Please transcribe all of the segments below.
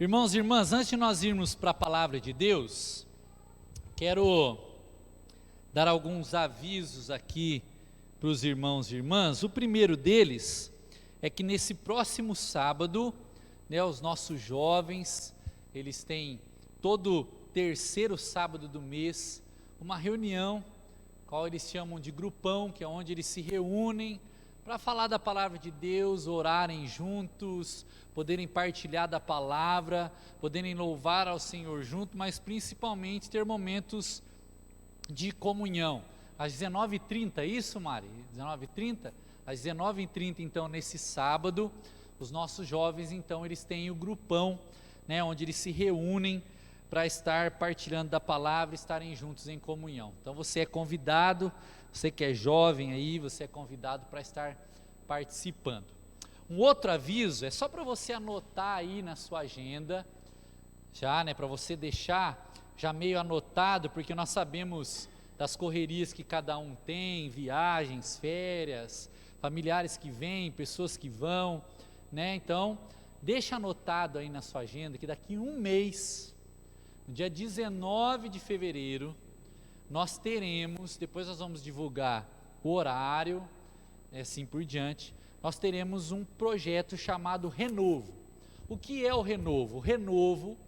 Irmãos e irmãs, antes de nós irmos para a palavra de Deus, quero dar alguns avisos aqui para os irmãos e irmãs. O primeiro deles é que nesse próximo sábado, os nossos jovens, eles têm todo terceiro sábado do mês, uma reunião, qual eles chamam de grupão, que é onde eles se reúnem para falar da palavra de Deus, orarem juntos, poderem partilhar da palavra, poderem louvar ao Senhor junto, mas principalmente ter momentos de comunhão. Às 19h30, isso Mari? 19h30? Às 19h30 então nesse sábado, os nossos jovens então eles têm o grupão, onde eles se reúnem para estar partilhando da palavra, estarem juntos em comunhão. Então você é convidado, você que é jovem aí, você é convidado para estar participando. Um outro aviso é só para você anotar aí na sua agenda, já, para você deixar já meio anotado, porque nós sabemos das correrias que cada um tem, viagens, férias, familiares que vêm, pessoas que vão, então deixa anotado aí na sua agenda que daqui a um mês, no dia 19 de fevereiro, nós teremos, depois nós vamos divulgar o horário, assim por diante, nós teremos um projeto chamado Renovo. O que é o Renovo? O Renovo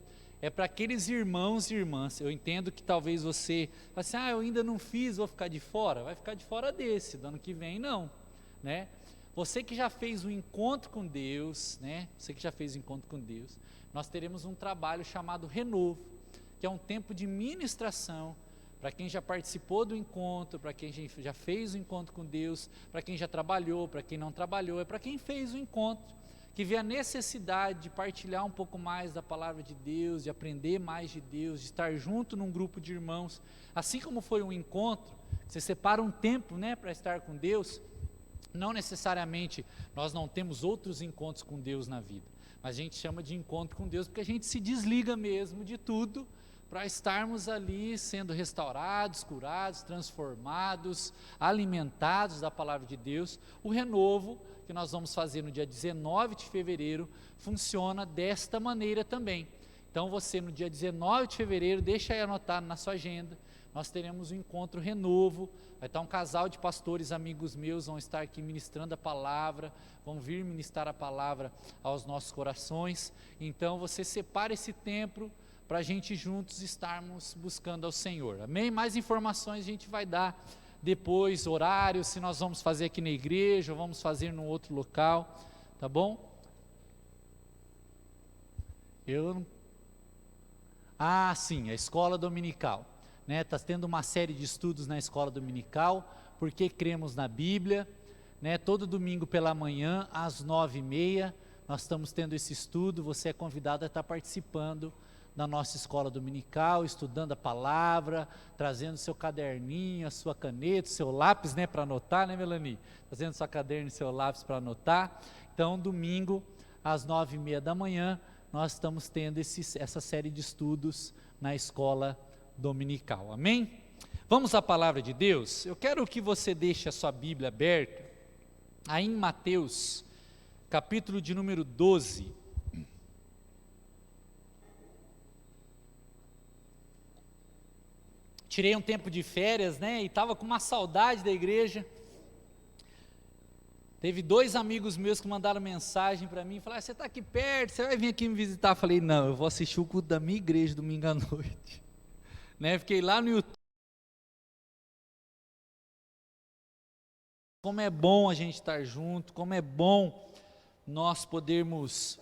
é para aqueles irmãos e irmãs. Eu entendo que talvez você fale assim, eu ainda não fiz, vou ficar de fora. Vai ficar de fora desse, do ano que vem não, Você que já fez o encontro com Deus, Você que já fez o encontro com Deus, nós teremos um trabalho chamado Renovo, que é um tempo de ministração, para quem já participou do encontro, para quem já fez o encontro com Deus, para quem já trabalhou, para quem não trabalhou, é para quem fez o encontro, que vê a necessidade de partilhar um pouco mais da palavra de Deus, de aprender mais de Deus, de estar junto num grupo de irmãos, assim como foi um encontro, você separa um tempo, para estar com Deus. Não necessariamente nós não temos outros encontros com Deus na vida, mas a gente chama de encontro com Deus porque a gente se desliga mesmo de tudo, para estarmos ali sendo restaurados, curados, transformados, alimentados da palavra de Deus. O renovo que nós vamos fazer no dia 19 de fevereiro funciona desta maneira também. Então você no dia 19 de fevereiro, deixa aí anotado na sua agenda, nós teremos um encontro Renovo, vai estar um casal de pastores amigos meus, vão estar aqui ministrando a palavra, vão vir ministrar a palavra aos nossos corações. Então você separa esse tempo para a gente juntos estarmos buscando ao Senhor, amém? Mais informações a gente vai dar depois, horário, se nós vamos fazer aqui na igreja ou vamos fazer num outro local, tá bom? Sim, a escola dominical, está tendo uma série de estudos na escola dominical, porque cremos na Bíblia, todo domingo pela manhã, às 9h30, nós estamos tendo esse estudo, você é convidado a estar participando da nossa escola dominical, estudando a palavra, trazendo seu caderninho, a sua caneta, seu lápis, para anotar, Melanie? Trazendo seu caderno e seu lápis para anotar. Então, domingo, às 9h30 da manhã, nós estamos tendo essa série de estudos na escola dominical, amém? Vamos à palavra de Deus? Eu quero que você deixe a sua Bíblia aberta, aí em Mateus, capítulo de número 12, tirei um tempo de férias, e estava com uma saudade da igreja. Teve 2 amigos meus que mandaram mensagem para mim, falaram, você está aqui perto, você vai vir aqui me visitar? Eu falei, não, eu vou assistir o culto da minha igreja domingo à noite, fiquei lá no YouTube. Como é bom a gente estar junto, como é bom nós podermos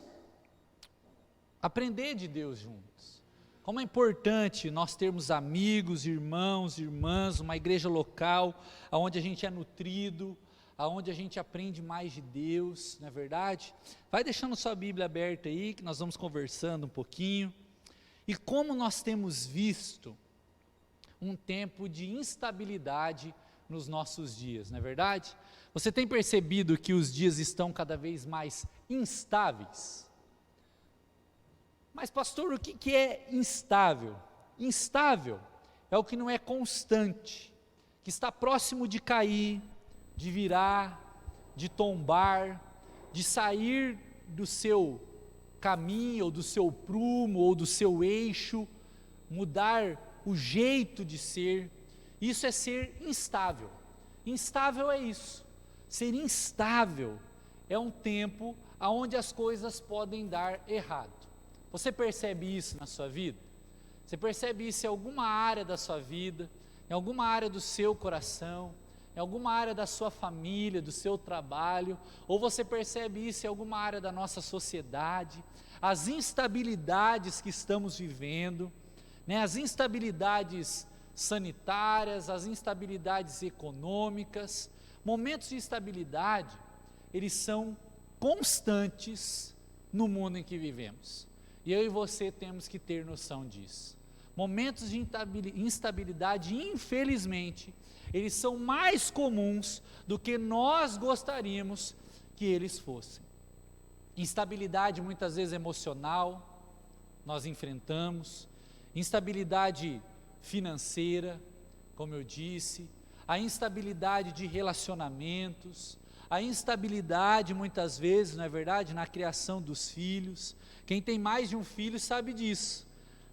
aprender de Deus juntos. Como é importante nós termos amigos, irmãos, irmãs, uma igreja local, onde a gente é nutrido, onde a gente aprende mais de Deus, não é verdade? Vai deixando sua Bíblia aberta aí, que nós vamos conversando um pouquinho. E como nós temos visto um tempo de instabilidade nos nossos dias, não é verdade? Você tem percebido que os dias estão cada vez mais instáveis? Mas pastor, o que é instável? Instável é o que não é constante, que está próximo de cair, de virar, de tombar, de sair do seu caminho, ou do seu prumo, ou do seu eixo, mudar o jeito de ser. Isso é ser instável. Instável é isso. Ser instável é um tempo onde as coisas podem dar errado. Você percebe isso na sua vida? Você percebe isso em alguma área da sua vida, em alguma área do seu coração, em alguma área da sua família, do seu trabalho, ou você percebe isso em alguma área da nossa sociedade, as instabilidades que estamos vivendo, né, as instabilidades sanitárias, as instabilidades econômicas, momentos de instabilidade, eles são constantes no mundo em que vivemos, e eu e você temos que ter noção disso. Momentos de instabilidade, infelizmente, eles são mais comuns do que nós gostaríamos que eles fossem. Instabilidade muitas vezes emocional, nós enfrentamos, instabilidade financeira, como eu disse, a instabilidade de relacionamentos, a instabilidade muitas vezes, não é verdade, na criação dos filhos. Quem tem mais de um filho sabe disso,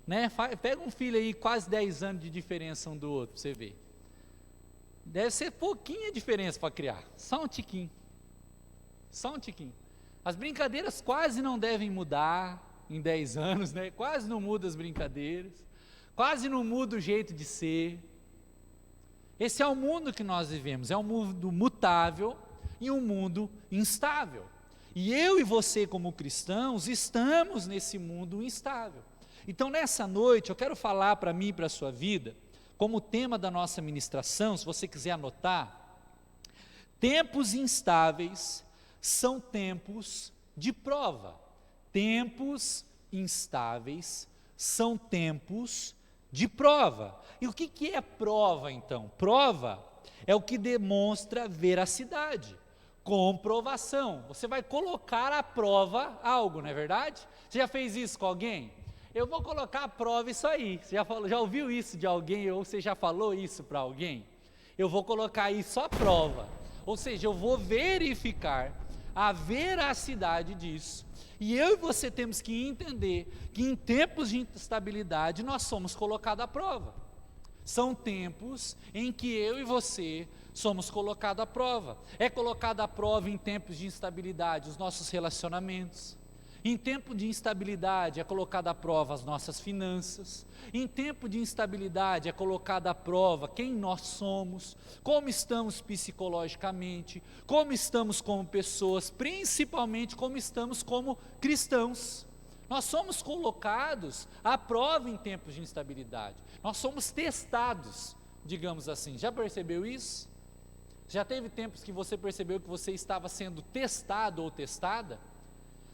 né? Pega um filho aí, quase 10 anos de diferença um do outro, para você ver. Deve ser pouquinha diferença para criar, só um tiquinho, as brincadeiras quase não devem mudar em 10 anos, né? Quase não muda as brincadeiras, quase não muda o jeito de ser. Esse é o mundo que nós vivemos, é um mundo mutável e um mundo instável, e eu e você como cristãos estamos nesse mundo instável. Então nessa noite eu quero falar para mim e para a sua vida, como tema da nossa ministração, se você quiser anotar, tempos instáveis são tempos de prova. Tempos instáveis são tempos de prova. E o que é prova então? Prova é o que demonstra veracidade, comprovação. Você vai colocar à prova algo, não é verdade? Você já fez isso com alguém? Eu vou colocar à prova isso aí. Você já ouviu isso de alguém, ou você já falou isso para alguém? Eu vou colocar isso à prova, ou seja, eu vou verificar a veracidade disso. E eu e você temos que entender que em tempos de instabilidade nós somos colocados à prova. São tempos em que eu e você somos colocados à prova. É colocado à prova em tempos de instabilidade os nossos relacionamentos. Em tempo de instabilidade é colocada à prova as nossas finanças. Em tempo de instabilidade é colocada à prova quem nós somos, como estamos psicologicamente, como estamos como pessoas, principalmente como estamos como cristãos. Nós somos colocados à prova em tempos de instabilidade. Nós somos testados, digamos assim. Já percebeu isso? Já teve tempos que você percebeu que você estava sendo testado ou testada?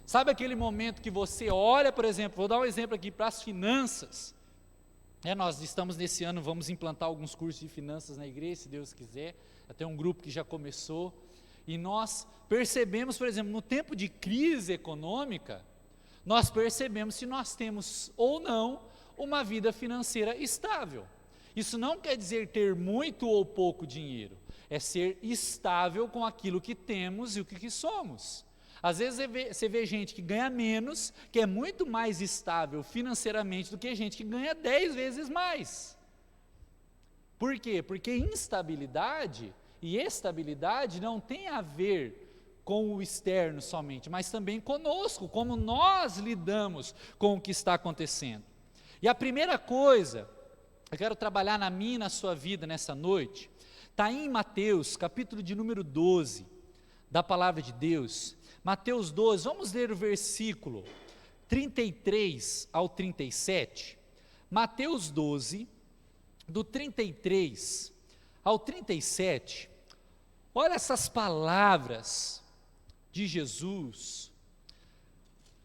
Sabe aquele momento que você olha, por exemplo, vou dar um exemplo aqui para as finanças. Nós estamos nesse ano, vamos implantar alguns cursos de finanças na igreja, se Deus quiser. Até um grupo que já começou. E nós percebemos, por exemplo, no tempo de crise econômica, nós percebemos se nós temos ou não uma vida financeira estável. Isso não quer dizer ter muito ou pouco dinheiro, é ser estável com aquilo que temos e o que somos. Às vezes você vê gente que ganha menos, que é muito mais estável financeiramente do que gente que ganha 10 vezes mais. Por quê? Porque instabilidade e estabilidade não tem a ver com o externo somente, mas também conosco, como nós lidamos com o que está acontecendo. E a primeira coisa, eu quero trabalhar na minha e na sua vida nessa noite, está em Mateus, capítulo de número 12, da palavra de Deus. Mateus 12, vamos ler o versículo 33 ao 37. Mateus 12, do 33 ao 37. Olha essas palavras de Jesus,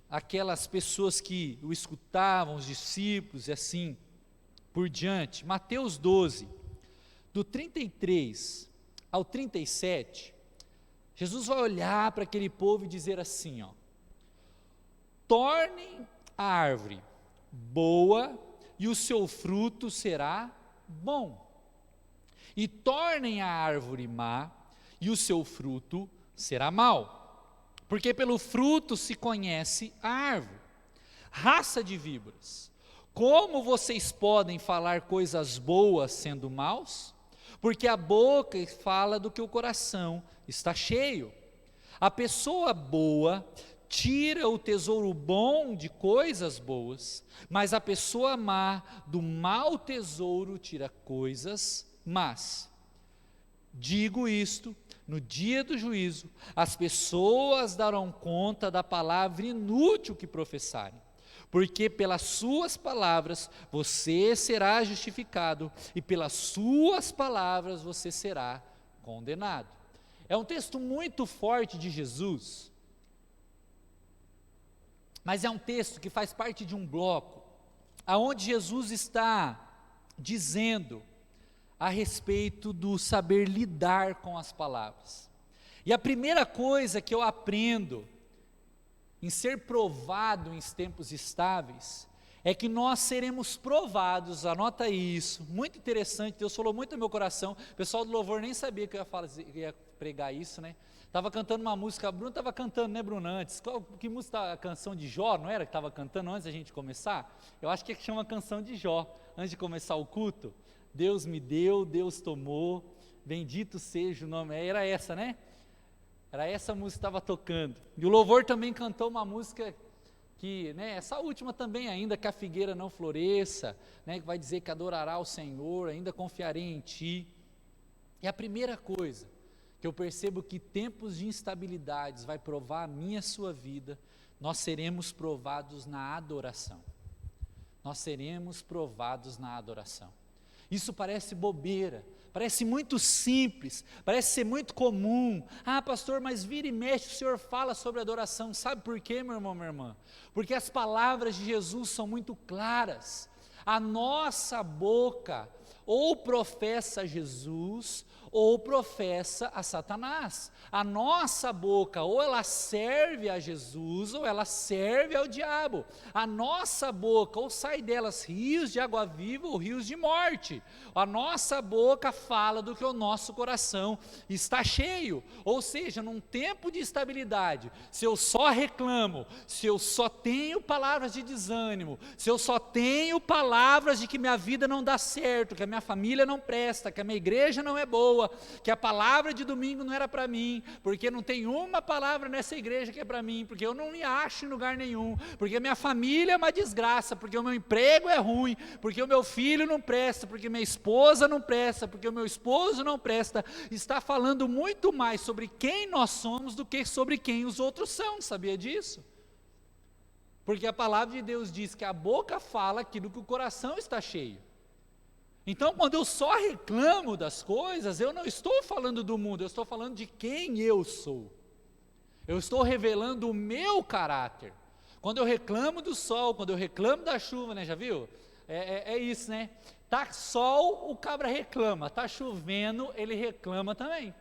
aquelas pessoas que o escutavam, os discípulos e assim por diante. Mateus 12, do 33 ao 37. Jesus vai olhar para aquele povo e dizer assim, tornem a árvore boa e o seu fruto será bom, e tornem a árvore má e o seu fruto será mau, porque pelo fruto se conhece a árvore. Raça de víboras, como vocês podem falar coisas boas sendo maus? Porque a boca fala do que o coração está cheio. A pessoa boa tira o tesouro bom de coisas boas, mas a pessoa má do mau tesouro tira coisas más. Digo isto, no dia do juízo, as pessoas darão conta da palavra inútil que professarem, porque pelas suas palavras você será justificado, e pelas suas palavras você será condenado. É um texto muito forte de Jesus, mas é um texto que faz parte de um bloco, aonde Jesus está dizendo a respeito do saber lidar com as palavras. E a primeira coisa que eu aprendo em ser provado em tempos estáveis, é que nós seremos provados, anota isso, muito interessante, Deus falou muito no meu coração, o pessoal do louvor nem sabia que eu ia pregar isso, né? Estava cantando uma música, a Bruna estava cantando, né, Bruna, antes, que música, a canção de Jó, não era que estava cantando antes da gente começar? Eu acho que chama Canção de Jó, antes de começar o culto. Deus me deu, Deus tomou, bendito seja o nome, era essa, né? Era essa música que estava tocando. E o louvor também cantou uma música que, né, essa última também ainda, que a figueira não floresça, né, que vai dizer que adorará o Senhor, ainda confiarei em Ti. E a primeira coisa que eu percebo que tempos de instabilidades vai provar a minha e a sua vida, nós seremos provados na adoração. Nós seremos provados na adoração. Isso parece bobeira, parece muito simples, parece ser muito comum. Ah, pastor, mas vira e mexe, o senhor fala sobre adoração. Sabe por quê, meu irmão, minha irmã? Porque as palavras de Jesus são muito claras. A nossa boca ou professa Jesus, ou professa a Satanás. A nossa boca, ou ela serve a Jesus, ou ela serve ao diabo. A nossa boca, ou sai delas rios de água viva, ou rios de morte. A nossa boca fala do que o nosso coração está cheio. Ou seja, num tempo de instabilidade, se eu só reclamo, se eu só tenho palavras de desânimo, se eu só tenho palavras de que minha vida não dá certo, que a minha família não presta, que a minha igreja não é boa, que a palavra de domingo não era para mim, porque não tem uma palavra nessa igreja que é para mim, porque eu não me acho em lugar nenhum, porque a minha família é uma desgraça, porque o meu emprego é ruim, porque o meu filho não presta, porque minha esposa não presta, porque o meu esposo não presta, está falando muito mais sobre quem nós somos do que sobre quem os outros são, sabia disso? Porque a palavra de Deus diz que a boca fala aquilo que o coração está cheio. Então, quando eu só reclamo das coisas, eu não estou falando do mundo, eu estou falando de quem eu sou. Eu estou revelando o meu caráter. Quando eu reclamo do sol, quando eu reclamo da chuva, né, já viu? É isso, né? Tá sol, o cabra reclama, tá chovendo, ele reclama também.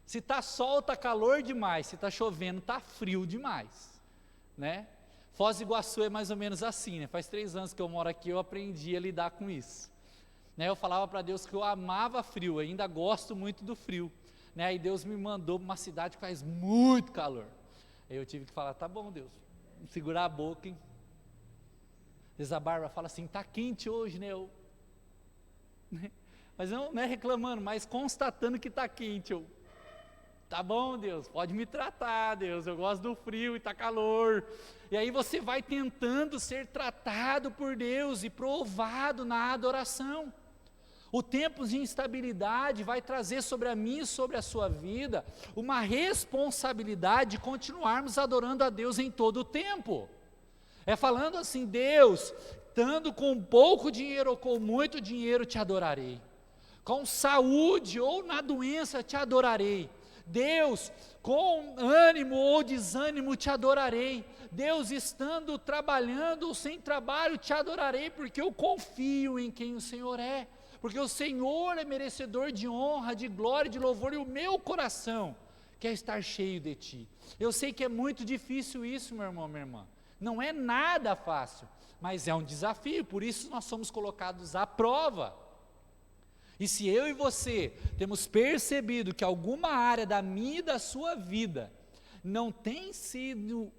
Se tá sol, tá calor demais, se tá chovendo, tá frio demais, né? Foz do Iguaçu é mais ou menos assim, né? Faz 3 anos que eu moro aqui, eu aprendi a lidar com isso, né? Eu falava para Deus que eu amava frio, ainda gosto muito do frio, né? Aí Deus me mandou para uma cidade que faz muito calor, aí eu tive que falar, tá bom Deus, segurar a boca, hein? Às vezes a Bárbara fala assim, tá quente hoje, né? Mas não é reclamando, mas constatando que tá quente, tá bom Deus, pode me tratar Deus, eu gosto do frio e tá calor. E aí você vai tentando ser tratado por Deus e provado na adoração. O tempo de instabilidade vai trazer sobre a mim e sobre a sua vida uma responsabilidade de continuarmos adorando a Deus em todo o tempo. É falando assim, Deus, estando com pouco dinheiro ou com muito dinheiro te adorarei. Com saúde ou na doença te adorarei. Deus, com ânimo ou desânimo te adorarei. Deus, estando trabalhando ou sem trabalho te adorarei, porque eu confio em quem o Senhor é, porque o Senhor é merecedor de honra, de glória, de louvor, e o meu coração quer estar cheio de Ti. Eu sei que é muito difícil isso, meu irmão, minha irmã, não é nada fácil, mas é um desafio, por isso nós somos colocados à prova. E se eu e você temos percebido que alguma área da minha e da sua vida não tem sido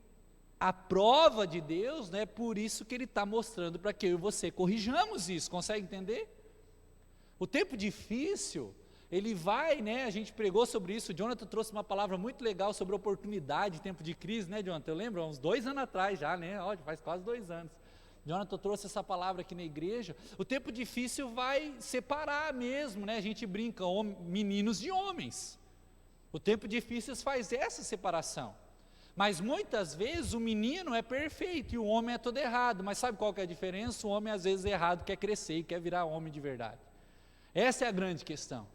a prova de Deus, né? Por isso que Ele está mostrando para que eu e você corrijamos isso, consegue entender? O tempo difícil, ele vai, né? A gente pregou sobre isso, o Jonathan trouxe uma palavra muito legal sobre oportunidade, tempo de crise, né, Jonathan? Eu lembro, há uns 2 anos atrás já, né? Ó, faz quase 2 anos. Jonathan trouxe essa palavra aqui na igreja. O tempo difícil vai separar mesmo, né? A gente brinca, meninos de homens. O tempo difícil faz essa separação. Mas muitas vezes o menino é perfeito e o homem é todo errado. Mas sabe qual que é a diferença? O homem às vezes errado quer crescer e quer virar homem de verdade. Essa é a grande questão.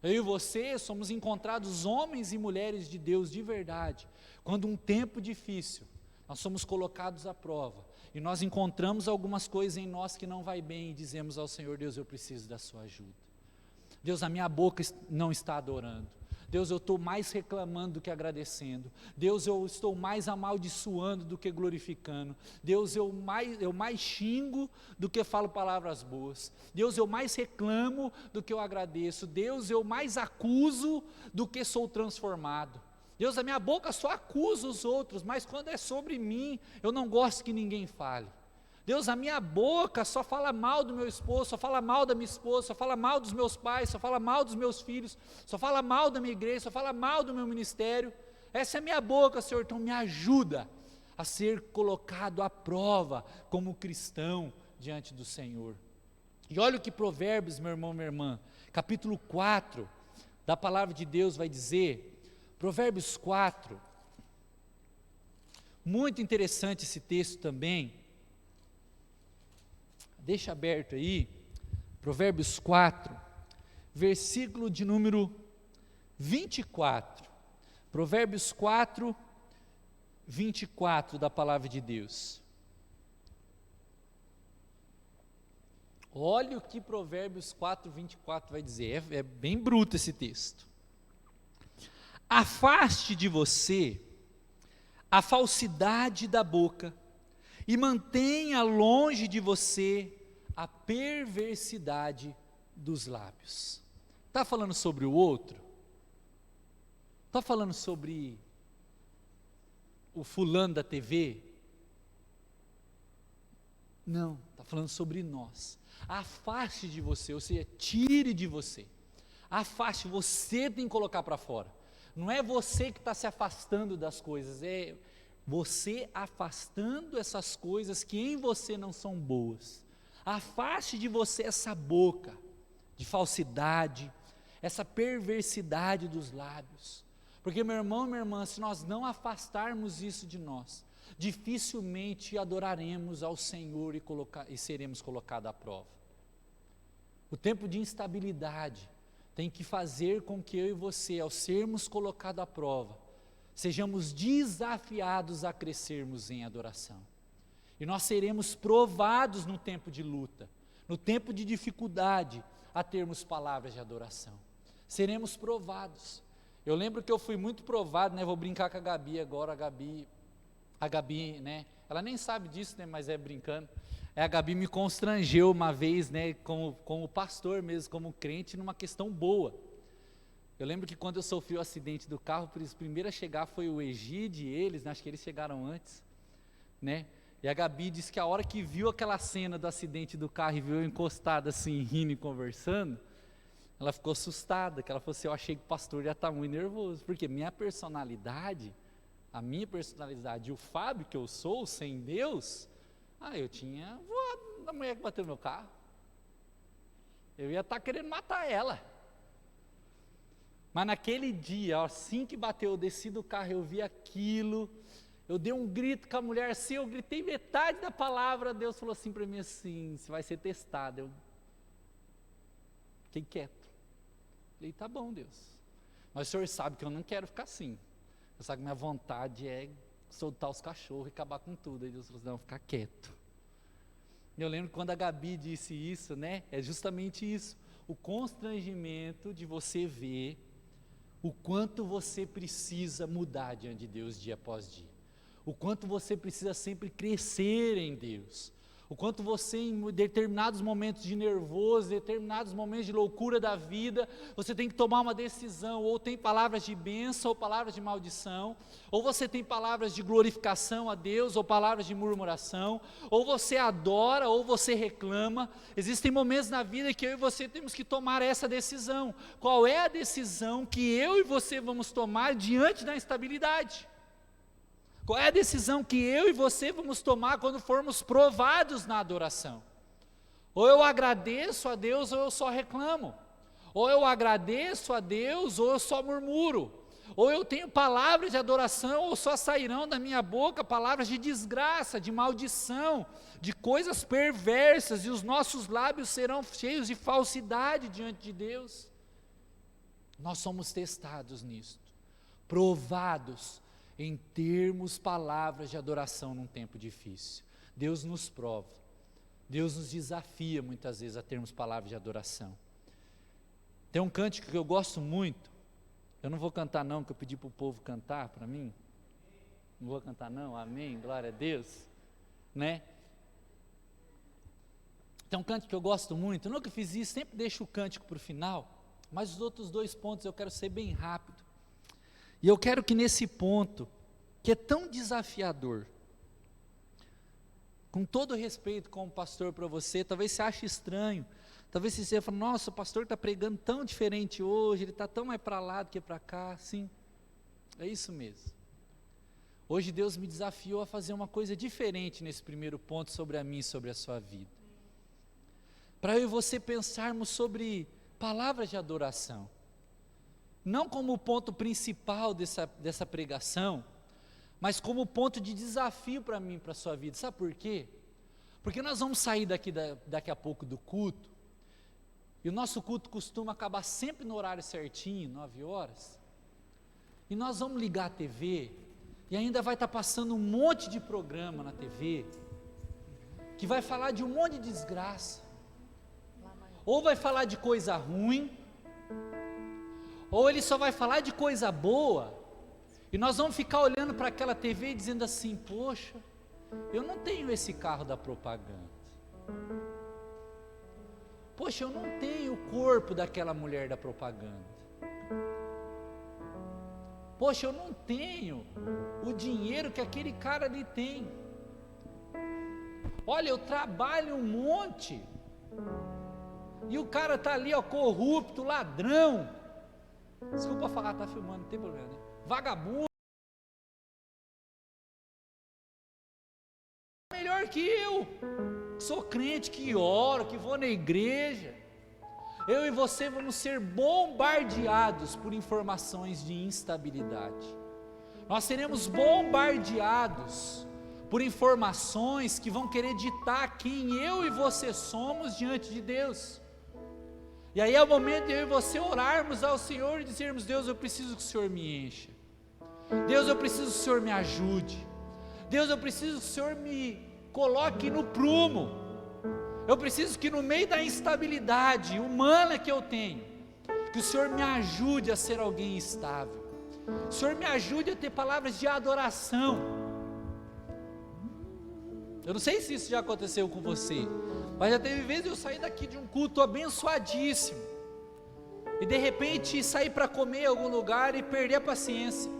Eu e você somos encontrados homens e mulheres de Deus de verdade, quando um tempo difícil, nós somos colocados à prova, e nós encontramos algumas coisas em nós que não vai bem, e dizemos ao Senhor: Deus, eu preciso da sua ajuda. Deus, a minha boca não está adorando. Deus, eu estou mais reclamando do que agradecendo. Deus, eu estou mais amaldiçoando do que glorificando. Deus, eu mais xingo do que falo palavras boas. Deus, eu mais reclamo do que eu agradeço. Deus, eu mais acuso do que sou transformado. Deus, a minha boca só acusa os outros, mas quando é sobre mim, eu não gosto que ninguém fale. Deus, a minha boca só fala mal do meu esposo, só fala mal da minha esposa, só fala mal dos meus pais, só fala mal dos meus filhos, só fala mal da minha igreja, só fala mal do meu ministério. Essa é a minha boca, Senhor, então me ajuda a ser colocado à prova como cristão diante do Senhor. E olha o que Provérbios, meu irmão, minha irmã, capítulo 4 da palavra de Deus vai dizer. Provérbios 4, muito interessante esse texto também. Deixa aberto aí, Provérbios 4, versículo de número 24. Provérbios 4, 24 da palavra de Deus. Olha o que Provérbios 4, 24 vai dizer, é bem bruto esse texto. Afaste de você a falsidade da boca, e mantenha longe de você a perversidade dos lábios. Está falando sobre o outro? Está falando sobre o fulano da TV? Não, está falando sobre nós. Afaste de você, ou seja, tire de você. Afaste, você tem que colocar para fora. Não é você que está se afastando das coisas, é você afastando essas coisas que em você não são boas. Afaste de você essa boca de falsidade, essa perversidade dos lábios. Porque, meu irmão, minha irmã, se nós não afastarmos isso de nós, dificilmente adoraremos ao Senhor e seremos colocados à prova. O tempo de instabilidade tem que fazer com que eu e você, ao sermos colocados à prova, sejamos desafiados a crescermos em adoração. E nós seremos provados no tempo de luta, no tempo de dificuldade, a termos palavras de adoração. Seremos provados. Eu lembro que eu fui muito provado, né? Vou brincar com a Gabi agora, a Gabi, né? Ela nem sabe disso, né? Mas é brincando. A Gabi me constrangeu uma vez, né? Como pastor mesmo, como crente, numa questão boa. Eu lembro que quando eu sofri o acidente do carro, o primeiro a chegar foi o Egide e eles, né, acho que eles chegaram antes, né? E a Gabi disse que a hora que viu aquela cena do acidente do carro e viu eu encostado assim, rindo e conversando, ela ficou assustada, que ela falou assim: eu achei que o pastor já está muito nervoso, porque a minha personalidade, e o Fábio que eu sou, sem Deus, eu tinha voado na mulher que bateu no meu carro, eu ia estar querendo matar ela. Mas naquele dia, assim que bateu, eu desci do carro, eu vi aquilo, eu dei um grito com a mulher assim, eu gritei metade da palavra, Deus falou assim para mim assim: você vai ser testado. Eu fiquei quieto. Falei: tá bom, Deus, mas o Senhor sabe que eu não quero ficar assim, eu sabe que minha vontade é soltar os cachorros e acabar com tudo. Aí Deus falou assim: não, ficar quieto. Eu lembro quando a Gabi disse isso, né, é justamente isso, o constrangimento de você ver o quanto você precisa mudar diante de Deus dia após dia, o quanto você precisa sempre crescer em Deus, O quanto você, em determinados momentos de nervoso, determinados momentos de loucura da vida, você tem que tomar uma decisão, ou tem palavras de bênção, ou palavras de maldição, ou você tem palavras de glorificação a Deus, ou palavras de murmuração, ou você adora, ou você reclama. Existem momentos na vida que eu e você temos que tomar essa decisão. Qual é a decisão que eu e você vamos tomar diante da instabilidade? Qual é a decisão que eu e você vamos tomar quando formos provados na adoração? Ou eu agradeço a Deus ou eu só reclamo. Ou eu agradeço a Deus ou eu só murmuro. Ou eu tenho palavras de adoração ou só sairão da minha boca palavras de desgraça, de maldição, de coisas perversas, e os nossos lábios serão cheios de falsidade diante de Deus. Nós somos testados nisto, provados em termos palavras de adoração num tempo difícil. Deus nos prova, Deus nos desafia muitas vezes a termos palavras de adoração. Tem um cântico que eu gosto muito, eu não vou cantar não, que eu pedi para o povo cantar para mim, não vou cantar não, amém, glória a Deus, né? Tem um cântico que eu gosto muito, eu nunca fiz isso, sempre deixo o cântico para o final, mas os outros 2 pontos eu quero ser bem rápido. E eu quero que nesse ponto, que é tão desafiador, com todo respeito como pastor para você, talvez você ache estranho, talvez você fale, nossa, o pastor está pregando tão diferente hoje, ele está tão mais para lá do que para cá. Sim, é isso mesmo. Hoje Deus me desafiou a fazer uma coisa diferente nesse primeiro ponto sobre a mim e sobre a sua vida. Para eu e você pensarmos sobre palavras de adoração. Não como o ponto principal dessa pregação, mas como o ponto de desafio para mim, para a sua vida. Sabe por quê? Porque nós vamos sair daqui a pouco do culto, e o nosso culto costuma acabar sempre no horário certinho, 9 horas, e nós vamos ligar a TV, e ainda vai estar passando um monte de programa na TV, que vai falar de um monte de desgraça, ou vai falar de coisa ruim, ou ele só vai falar de coisa boa, e nós vamos ficar olhando para aquela TV e dizendo assim, poxa, eu não tenho esse carro da propaganda, poxa, eu não tenho o corpo daquela mulher da propaganda, poxa, eu não tenho o dinheiro que aquele cara ali tem, olha, eu trabalho um monte, e o cara está ali, ó, corrupto, ladrão, desculpa falar, está filmando, não tem problema, né? Vagabundo, melhor que eu, sou crente, que oro, que vou na igreja. Eu e você vamos ser bombardeados por informações de instabilidade, nós seremos bombardeados por informações que vão querer ditar quem eu e você somos diante de Deus. E aí é o momento de eu e você orarmos ao Senhor e dizermos, Deus, eu preciso que o Senhor me encha, Deus, eu preciso que o Senhor me ajude, Deus, eu preciso que o Senhor me coloque no prumo, eu preciso que no meio da instabilidade humana que eu tenho, que o Senhor me ajude a ser alguém estável, o Senhor me ajude a ter palavras de adoração. Eu não sei se isso já aconteceu com você, mas já teve vezes eu sair daqui de um culto abençoadíssimo, e de repente sair para comer em algum lugar e perder a paciência.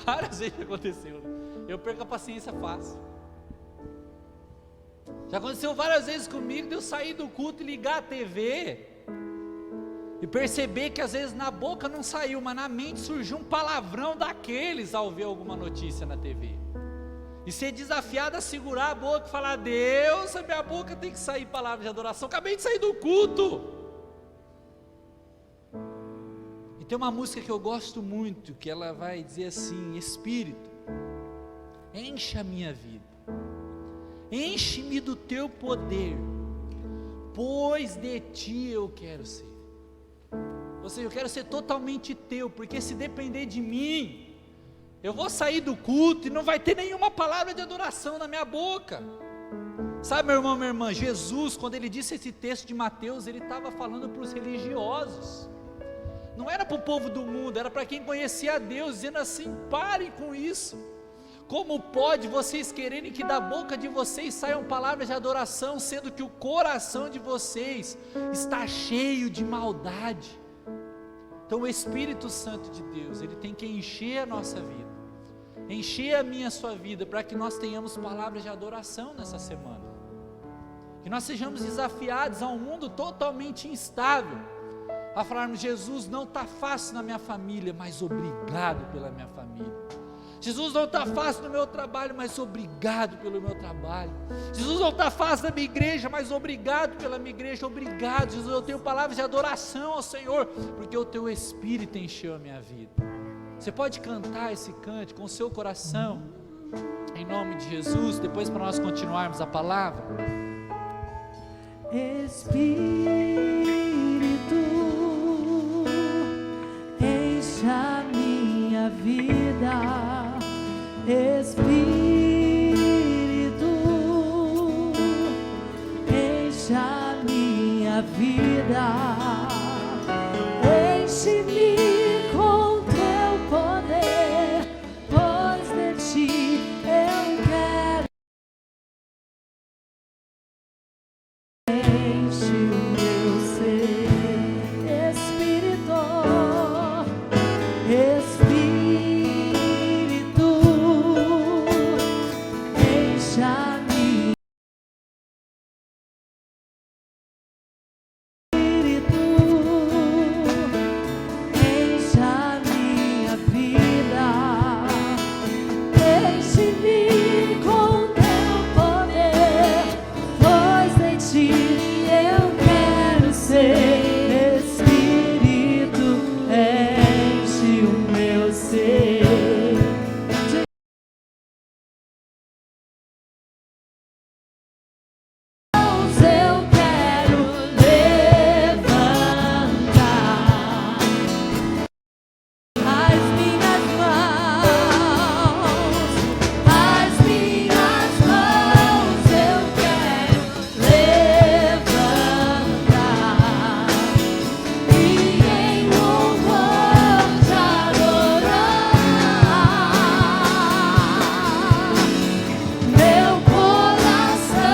Várias vezes aconteceu, eu perco a paciência fácil. Já aconteceu várias vezes comigo de eu sair do culto e ligar a TV e perceber que às vezes na boca não saiu, mas na mente surgiu um palavrão daqueles ao ver alguma notícia na TV, e ser desafiado a segurar a boca e falar, Deus, a minha boca tem que sair palavras de adoração, acabei de sair do culto. E tem uma música que eu gosto muito, que ela vai dizer assim, Espírito, enche a minha vida, enche-me do teu poder, pois de ti eu quero ser. Ou seja, eu quero ser totalmente teu, porque se depender de mim, eu vou sair do culto e não vai ter nenhuma palavra de adoração na minha boca. Sabe, meu irmão, minha irmã, Jesus, quando ele disse esse texto de Mateus, ele estava falando para os religiosos, não era para o povo do mundo, era para quem conhecia a Deus, dizendo assim, parem com isso, Como pode vocês quererem que da boca de vocês saiam palavras de adoração, sendo que o coração de vocês está cheio de maldade? Então o Espírito Santo de Deus, ele tem que encher a nossa vida, encher a minha, a sua vida, para que nós tenhamos palavras de adoração nessa semana, que nós sejamos desafiados a um mundo totalmente instável, a falarmos: Jesus, não está fácil na minha família, mas obrigado pela minha família. Jesus, não está fácil no meu trabalho, mas obrigado pelo meu trabalho. Jesus, não está fácil na minha igreja, mas obrigado pela minha igreja. Obrigado, Jesus, eu tenho palavras de adoração ao Senhor, porque o teu Espírito encheu a minha vida. Você pode cantar esse cântico com o seu coração, em nome de Jesus, depois para nós continuarmos a palavra. Espírito, enche a minha vida. Espírito, enche a minha vida, enche-me com teu poder, pois de ti eu quero. Enche o meu ser, Espírito, enche a minha. Espírito, enche a minha vida, enche-me com teu poder, pois de ti eu quero ser. Espírito, enche o meu ser. Eu quero levantar as minhas mãos, eu quero levantar e em louvor te adorar. Meu coração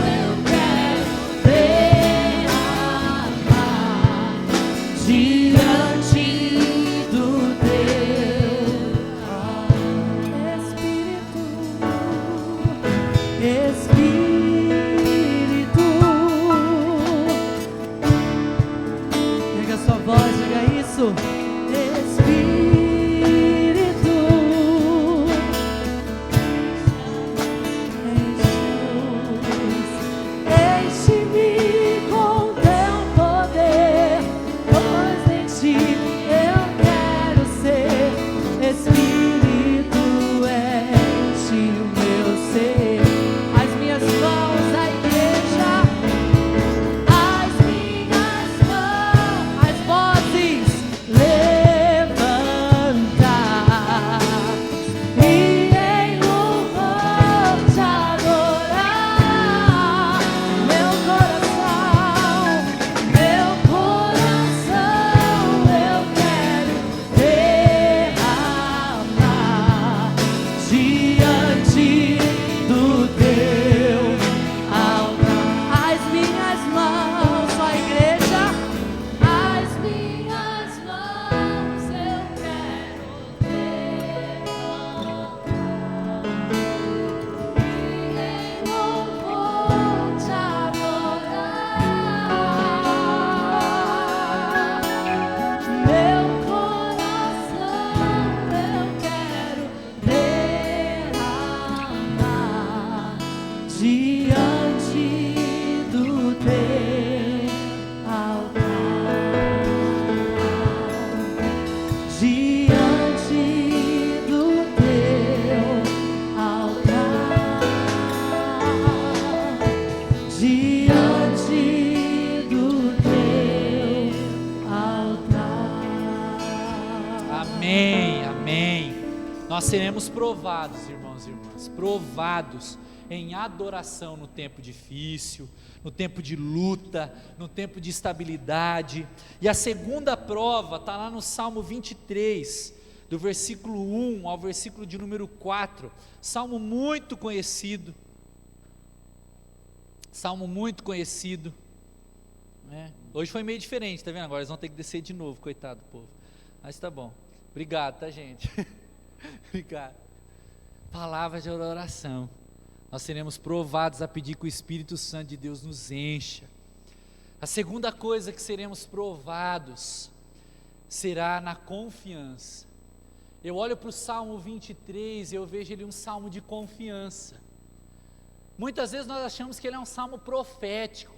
eu quero derramar diante do teu Espírito. Pega a sua voz, diga isso. Espírito, enche-me com teu poder, pois em ti eu quero ser. Espírito, enche o meu ser. As minhas mãos, a igreja, as minhas mãos, as vozes, levantar e em louvor te adorar. Meu coração eu quero derramar diante do teu altar. As minhas mãos, ó igreja, as minhas mãos eu quero levantar e em louvor te adorar. Meu coração eu quero derramar diante do teu altar, diante do teu altar, diante do teu altar. Amém, amém. Nós seremos provados, irmãos e irmãs, provados em adoração no tempo difícil, no tempo de luta, no tempo de estabilidade. E a segunda prova está lá no Salmo 23, do versículo 1 ao versículo de número 4, salmo muito conhecido, né? Hoje foi meio diferente, tá vendo? Agora eles vão ter que descer de novo, coitado do povo, mas tá bom, obrigado, tá, gente? Obrigado. Palavra de oração, nós seremos provados a pedir que o Espírito Santo de Deus nos encha. A segunda coisa que seremos provados será na confiança. Eu olho para o Salmo 23 e eu vejo ele um salmo de confiança. Muitas vezes nós achamos que ele é um salmo profético,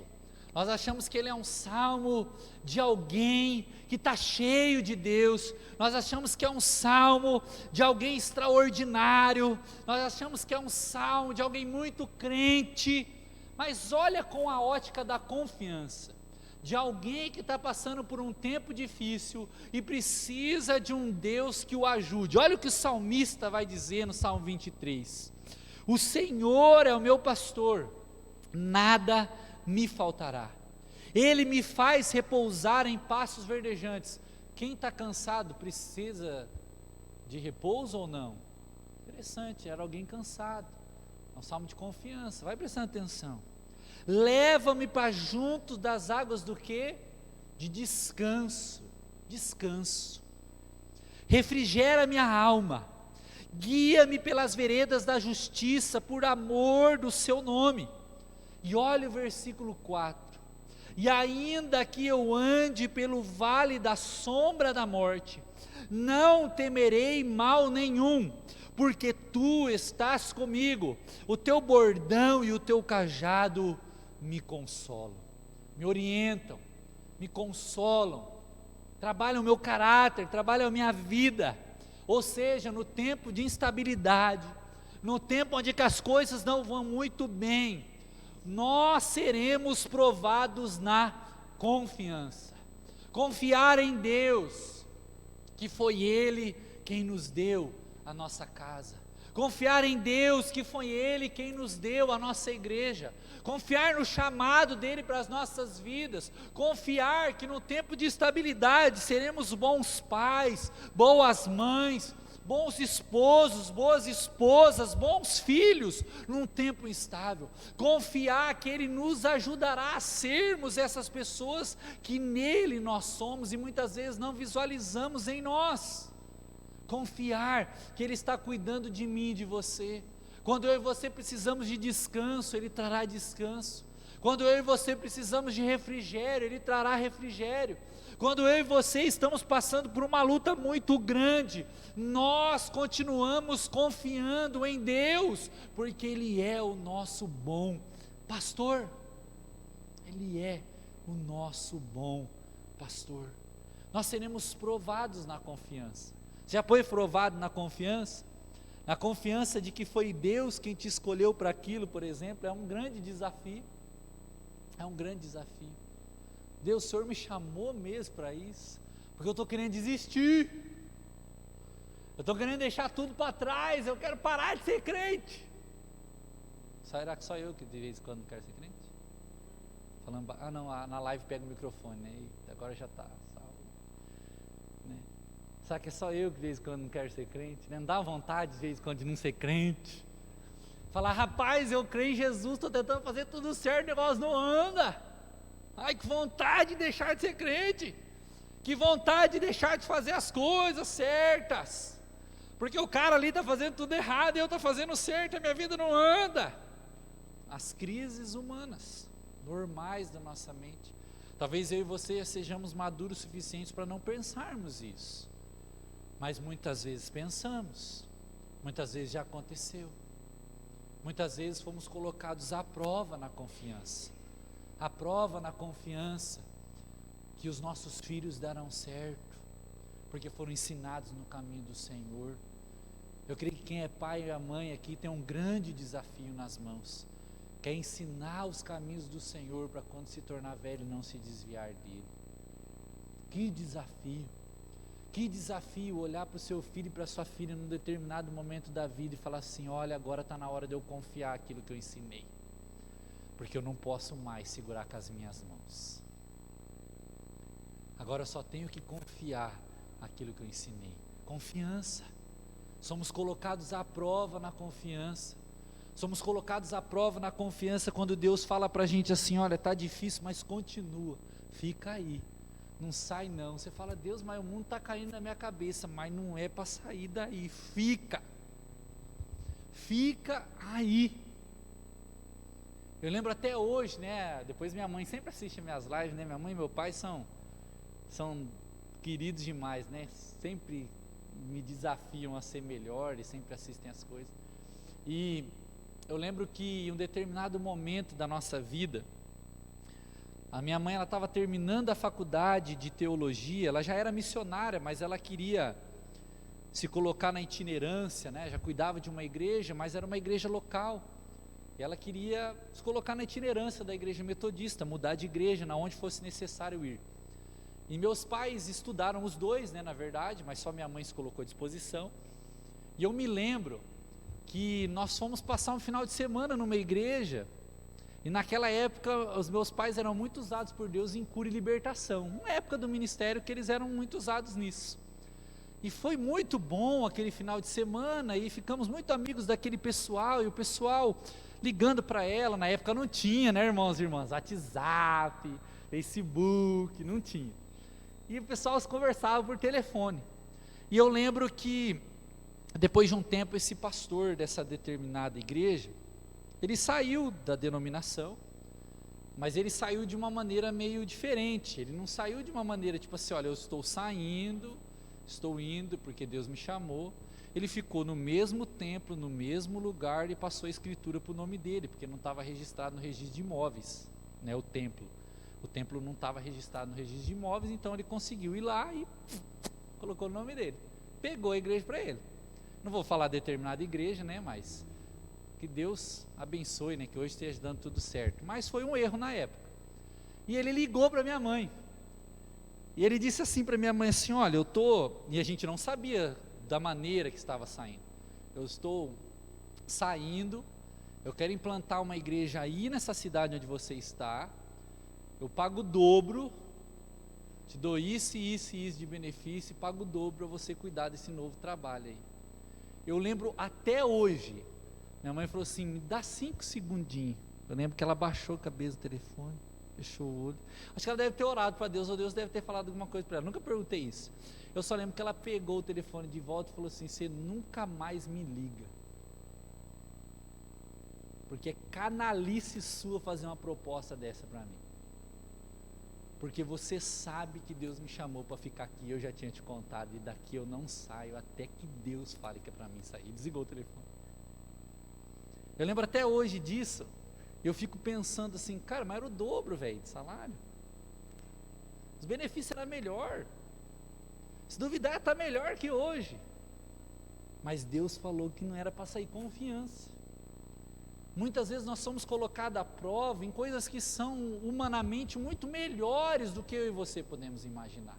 nós achamos que ele é um salmo de alguém que está cheio de Deus, nós achamos que é um salmo de alguém extraordinário, nós achamos que é um salmo de alguém muito crente, mas olha com a ótica da confiança, de alguém que está passando por um tempo difícil e precisa de um Deus que o ajude. Olha o que o salmista vai dizer no Salmo 23: o Senhor é o meu pastor, nada me faltará, Ele me faz repousar em pastos verdejantes. Quem está cansado precisa de repouso ou não? Interessante, era alguém cansado, é um salmo de confiança, vai prestando atenção. Leva-me para junto das águas do quê? De descanso, refrigera minha alma, guia-me pelas veredas da justiça, por amor do seu nome. E olha o versículo 4, e ainda que eu ande pelo vale da sombra da morte, não temerei mal nenhum, porque tu estás comigo, o teu bordão e o teu cajado me consolam, me orientam, me consolam, trabalham o meu caráter, trabalham a minha vida. Ou seja, no tempo de instabilidade, no tempo onde que as coisas não vão muito bem, nós seremos provados na confiança. Confiar em Deus, que foi Ele quem nos deu a nossa casa. Confiar em Deus, que foi Ele quem nos deu a nossa igreja. Confiar no chamado dEle para as nossas vidas. Confiar que no tempo de estabilidade seremos bons pais, boas mães, bons esposos, boas esposas, bons filhos, num tempo instável. Confiar que Ele nos ajudará a sermos essas pessoas que nele nós somos e muitas vezes não visualizamos em nós. Confiar que Ele está cuidando de mim e de você. Quando eu e você precisamos de descanso, Ele trará descanso. Quando eu e você precisamos de refrigério, Ele trará refrigério. Quando eu e você estamos passando por uma luta muito grande, nós continuamos confiando em Deus, porque Ele é o nosso bom pastor. Ele é o nosso bom pastor. Nós seremos provados na confiança. Já foi provado na confiança? Na confiança de que foi Deus quem te escolheu para aquilo, por exemplo, é um grande desafio. É um grande desafio. Deus, o Senhor me chamou mesmo para isso, porque eu estou querendo desistir, eu estou querendo deixar tudo para trás, eu quero parar de ser crente. Será que só eu que de vez em quando não quero ser crente? Falando, não, na live pega o microfone, né? Eita, agora já está salvo, né? Será que é só eu que de vez em quando não quero ser crente? Né? Não dá vontade de vez em quando de não ser crente? Falar, rapaz, eu creio em Jesus, estou tentando fazer tudo certo, o negócio não anda. Ai, que vontade de deixar de ser crente, que vontade de deixar de fazer as coisas certas, porque o cara ali está fazendo tudo errado e eu estou fazendo certo, a minha vida não anda. As crises humanas, normais da nossa mente. Talvez eu e você sejamos maduros o suficientes para não pensarmos isso, mas muitas vezes pensamos, muitas vezes já aconteceu, muitas vezes fomos colocados à prova na confiança. A prova na confiança que os nossos filhos darão certo, porque foram ensinados no caminho do Senhor. Eu creio que quem é pai e mãe aqui tem um grande desafio nas mãos, que é ensinar os caminhos do Senhor para quando se tornar velho não se desviar dele. Que desafio olhar para o seu filho e para a sua filha num determinado momento da vida e falar assim, olha, agora está na hora de eu confiar aquilo que eu ensinei, porque eu não posso mais segurar com as minhas mãos. Agora eu só tenho que confiar aquilo que eu ensinei, Confiança. Somos colocados à prova na confiança. Somos colocados à prova na confiança quando Deus fala para a gente assim: olha, está difícil, mas continua, fica aí, não sai não. Você fala: Deus, mas o mundo está caindo na minha cabeça, mas não é para sair daí, fica aí. Eu lembro até hoje, né, depois minha mãe sempre assiste minhas lives, né, minha mãe e meu pai são queridos demais, né, sempre me desafiam a ser melhor e sempre assistem as coisas. E eu lembro que em um determinado momento da nossa vida, a minha mãe, ela estava terminando a faculdade de teologia, ela já era missionária, mas ela queria se colocar na itinerância, né? Já cuidava de uma igreja, mas era uma igreja local, e ela queria se colocar na itinerância da igreja metodista, mudar de igreja, na onde fosse necessário ir. E meus pais estudaram os dois, né, na verdade, mas só minha mãe se colocou à disposição. E eu me lembro que nós fomos passar um final de semana numa igreja, e naquela época os meus pais eram muito usados por Deus em cura e libertação, uma época do ministério que eles eram muito usados nisso, e foi muito bom aquele final de semana, e ficamos muito amigos daquele pessoal, e o pessoal ligando para ela, na época não tinha, né, irmãos e irmãs, WhatsApp, Facebook, não tinha, e o pessoal se conversava por telefone. E eu lembro que depois de um tempo, esse pastor dessa determinada igreja, ele saiu da denominação, mas ele saiu de uma maneira meio diferente. Ele não saiu de uma maneira tipo assim: olha, eu estou saindo, estou indo porque Deus me chamou. Ele ficou no mesmo templo, no mesmo lugar, e passou a escritura para o nome dele, porque não estava registrado no registro de imóveis, né, o templo não estava registrado no registro de imóveis, então ele conseguiu ir lá e colocou o nome dele, pegou a igreja para ele. Não vou falar determinada igreja, né, mas que Deus abençoe, né, que hoje esteja dando tudo certo, mas foi um erro na época. E ele ligou para minha mãe, e ele disse assim para minha mãe assim: olha, e a gente não sabia da maneira que estava saindo, eu estou saindo, eu quero implantar uma igreja aí nessa cidade onde você está, eu pago o dobro, te dou isso e isso e isso de benefício, e pago o dobro para você cuidar desse novo trabalho aí. Eu lembro até hoje, minha mãe falou assim: me dá 5 segundinhos. Eu lembro que ela baixou a cabeça do telefone, fechou o olho. Acho que ela deve ter orado para Deus, ou Deus deve ter falado alguma coisa para ela. Nunca perguntei isso. Eu só lembro que ela pegou o telefone de volta e falou assim: você nunca mais me liga, porque é canalice sua fazer uma proposta dessa para mim, porque você sabe que Deus me chamou para ficar aqui, eu já tinha te contado, e daqui eu não saio até que Deus fale que é para mim sair. E desligou o telefone. Eu lembro até hoje disso, eu fico pensando assim: cara, mas era o dobro, velho, de salário, os benefícios eram melhor, se duvidar está melhor que hoje, mas Deus falou que não era para sair confiança. Muitas vezes nós somos colocados à prova em coisas que são humanamente muito melhores do que eu e você podemos imaginar,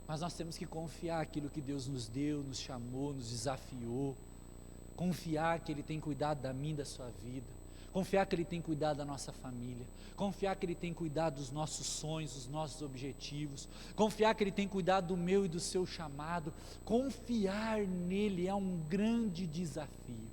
mas nós temos que confiar aquilo que Deus nos deu, nos chamou, nos desafiou, confiar que Ele tem cuidado da minha e da sua vida, confiar que Ele tem cuidado da nossa família, confiar que Ele tem cuidado dos nossos sonhos, dos nossos objetivos, confiar que Ele tem cuidado do meu e do seu chamado. Confiar nele é um grande desafio,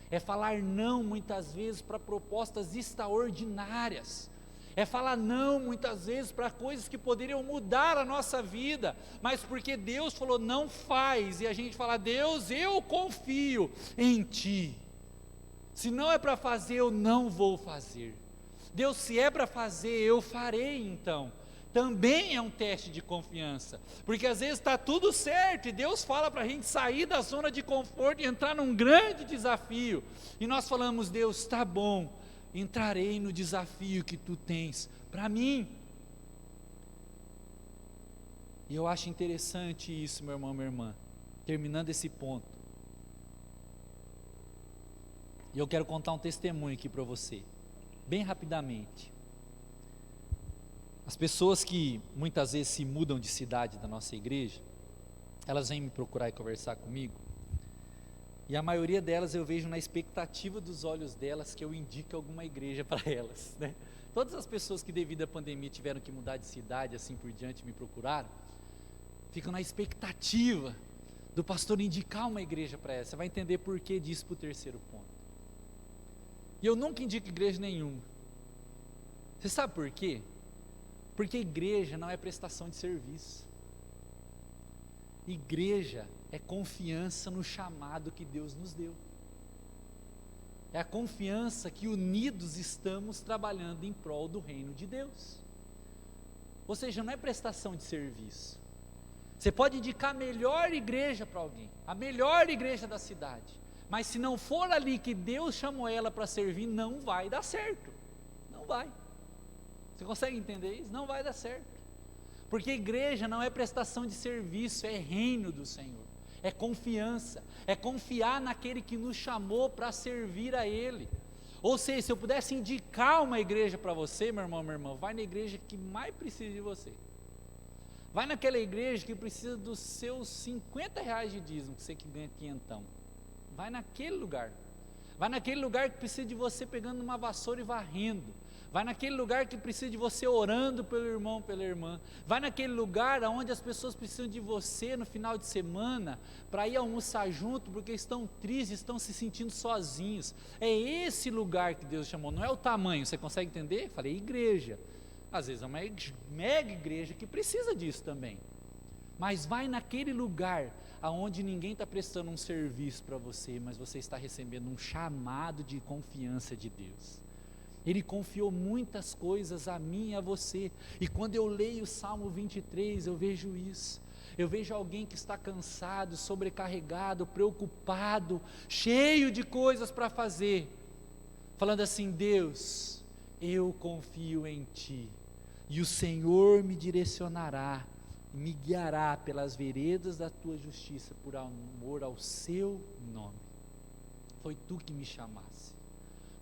é falar não muitas vezes para propostas extraordinárias, é falar não muitas vezes para coisas que poderiam mudar a nossa vida, mas porque Deus falou não faz, e a gente fala: Deus, eu confio em Ti, se não é para fazer, eu não vou fazer. Deus, se é para fazer, eu farei. Então também é um teste de confiança, porque às vezes está tudo certo, e Deus fala para a gente sair da zona de conforto e entrar num grande desafio, e nós falamos: Deus, está bom, entrarei no desafio que Tu tens para mim. E eu acho interessante isso, meu irmão, minha irmã, terminando esse ponto, e eu quero contar um testemunho aqui para você, bem rapidamente. As pessoas que muitas vezes se mudam de cidade da nossa igreja, elas vêm me procurar e conversar comigo, e a maioria delas eu vejo na expectativa dos olhos delas que eu indique alguma igreja para elas, né? Todas as pessoas que devido à pandemia tiveram que mudar de cidade, assim por diante, me procuraram, ficam na expectativa do pastor indicar uma igreja para ela. Você vai entender por que disso para o terceiro ponto. E eu nunca indico igreja nenhuma. Você sabe por quê? Porque igreja não é prestação de serviço. Igreja é confiança no chamado que Deus nos deu. É a confiança que unidos estamos trabalhando em prol do reino de Deus. Ou seja, não é prestação de serviço. Você pode indicar a melhor igreja para alguém, a melhor igreja da cidade, mas se não for ali que Deus chamou ela para servir, não vai dar certo. Não vai. Você consegue entender isso? Não vai dar certo. Porque igreja não é prestação de serviço, é reino do Senhor. É confiança, é confiar naquele que nos chamou para servir a Ele. Ou seja, se eu pudesse indicar uma igreja para você, meu irmão, minha irmã, vai na igreja que mais precisa de você. Vai naquela igreja que precisa dos seus R$ 50 de dízimo, que você que ganha quinhentão. Vai naquele lugar. Vai naquele lugar que precisa de você pegando uma vassoura e varrendo. Vai naquele lugar que precisa de você orando pelo irmão, pela irmã. Vai naquele lugar onde as pessoas precisam de você no final de semana para ir almoçar junto, porque estão tristes, estão se sentindo sozinhos. É esse lugar que Deus chamou, não é o tamanho. Você consegue entender? Falei igreja. Às vezes é uma mega igreja que precisa disso também. Mas vai naquele lugar aonde ninguém está prestando um serviço para você, mas você está recebendo um chamado de confiança de Deus. Ele confiou muitas coisas a mim e a você, e quando eu leio o Salmo 23, eu vejo isso. Eu vejo alguém que está cansado, sobrecarregado, preocupado, cheio de coisas para fazer, falando assim: Deus, eu confio em Ti, e o Senhor me direcionará, me guiará pelas veredas da Tua justiça, por amor ao Seu nome. Foi Tu que me chamaste.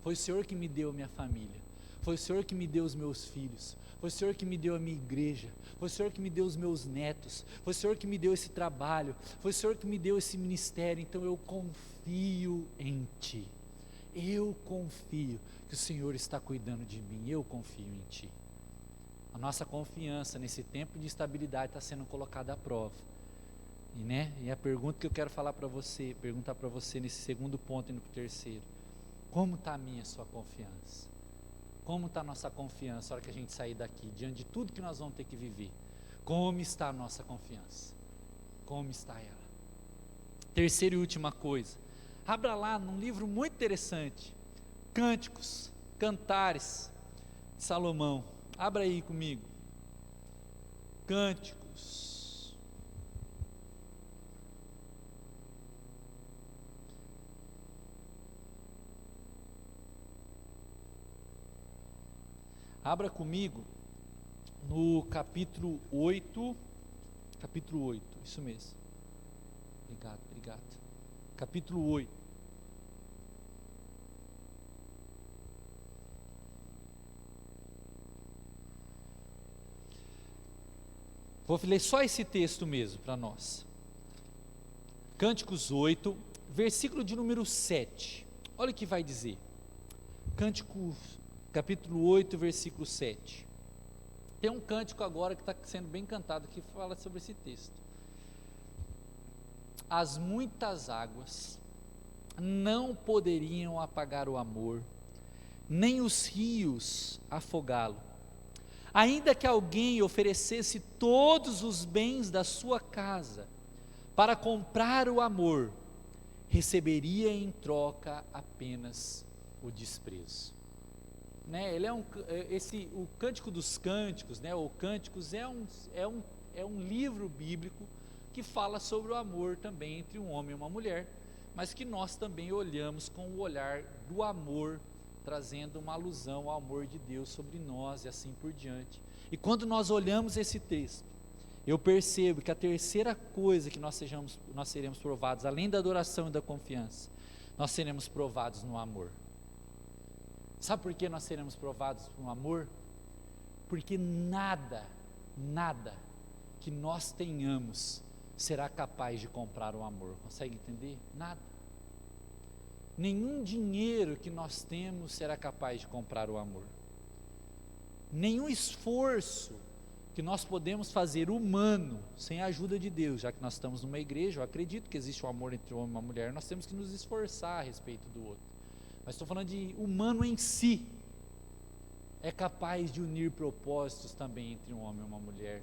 Foi o Senhor que me deu a minha família, foi o Senhor que me deu os meus filhos, foi o Senhor que me deu a minha igreja, foi o Senhor que me deu os meus netos, foi o Senhor que me deu esse trabalho, foi o Senhor que me deu esse ministério. Então eu confio em Ti, eu confio que o Senhor está cuidando de mim, eu confio em Ti. A nossa confiança nesse tempo de instabilidade está sendo colocada à prova. E a pergunta que eu quero perguntar para você nesse segundo ponto e no terceiro: como está a minha, a sua confiança? Como está a nossa confiança na hora que a gente sair daqui, diante de tudo que nós vamos ter que viver? Como está a nossa confiança? Como está ela? Terceira e última coisa, abra lá num livro muito interessante, Cânticos, Cantares, de Salomão. Abra aí comigo, Cânticos. Abra comigo no capítulo 8, isso mesmo. Obrigado. Capítulo 8. Vou ler só esse texto mesmo para nós. Cânticos 8, versículo de número 7. Olha o que vai dizer. Cânticos capítulo 8, versículo 7. Tem um cântico agora que está sendo bem cantado, que fala sobre esse texto. As muitas águas não poderiam apagar o amor, nem os rios afogá-lo. Ainda que alguém oferecesse todos os bens da sua casa para comprar o amor, receberia em troca apenas o desprezo. Ele o Cântico dos Cânticos, o Cânticos é um livro bíblico que fala sobre o amor também entre um homem e uma mulher, mas que nós também olhamos com o olhar do amor, trazendo uma alusão ao amor de Deus sobre nós e assim por diante. E quando nós olhamos esse texto, eu percebo que a terceira coisa que nós seremos provados, além da adoração e da confiança, nós seremos provados no amor. Sabe por que nós seremos provados no amor? Porque nada que nós tenhamos será capaz de comprar o amor. Consegue entender? Nada. Nenhum dinheiro que nós temos será capaz de comprar o amor. Nenhum esforço que nós podemos fazer humano, sem a ajuda de Deus, já que nós estamos numa igreja, eu acredito que existe um amor entre um homem e uma mulher, nós temos que nos esforçar a respeito do outro, mas estou falando de humano em si, é capaz de unir propósitos também entre um homem e uma mulher,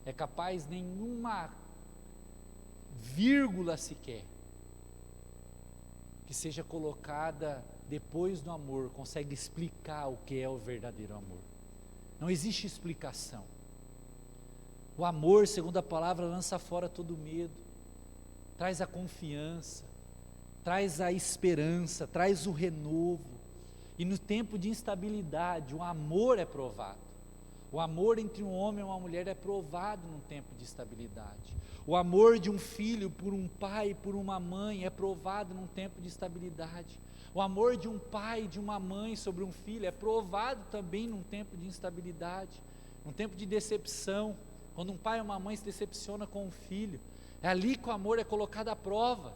é capaz nenhuma vírgula sequer, que seja colocada depois do amor, consegue explicar o que é o verdadeiro amor. Não existe explicação. O amor, segundo a palavra, lança fora todo medo, traz a confiança, traz a esperança, traz o renovo. E no tempo de instabilidade, o amor é provado. O amor entre um homem e uma mulher é provado num tempo de estabilidade. O amor de um filho por um pai e por uma mãe é provado num tempo de estabilidade. O amor de um pai e de uma mãe sobre um filho é provado também num tempo de instabilidade, num tempo de decepção. Quando um pai ou uma mãe se decepciona com um filho, é ali que o amor é colocado à prova.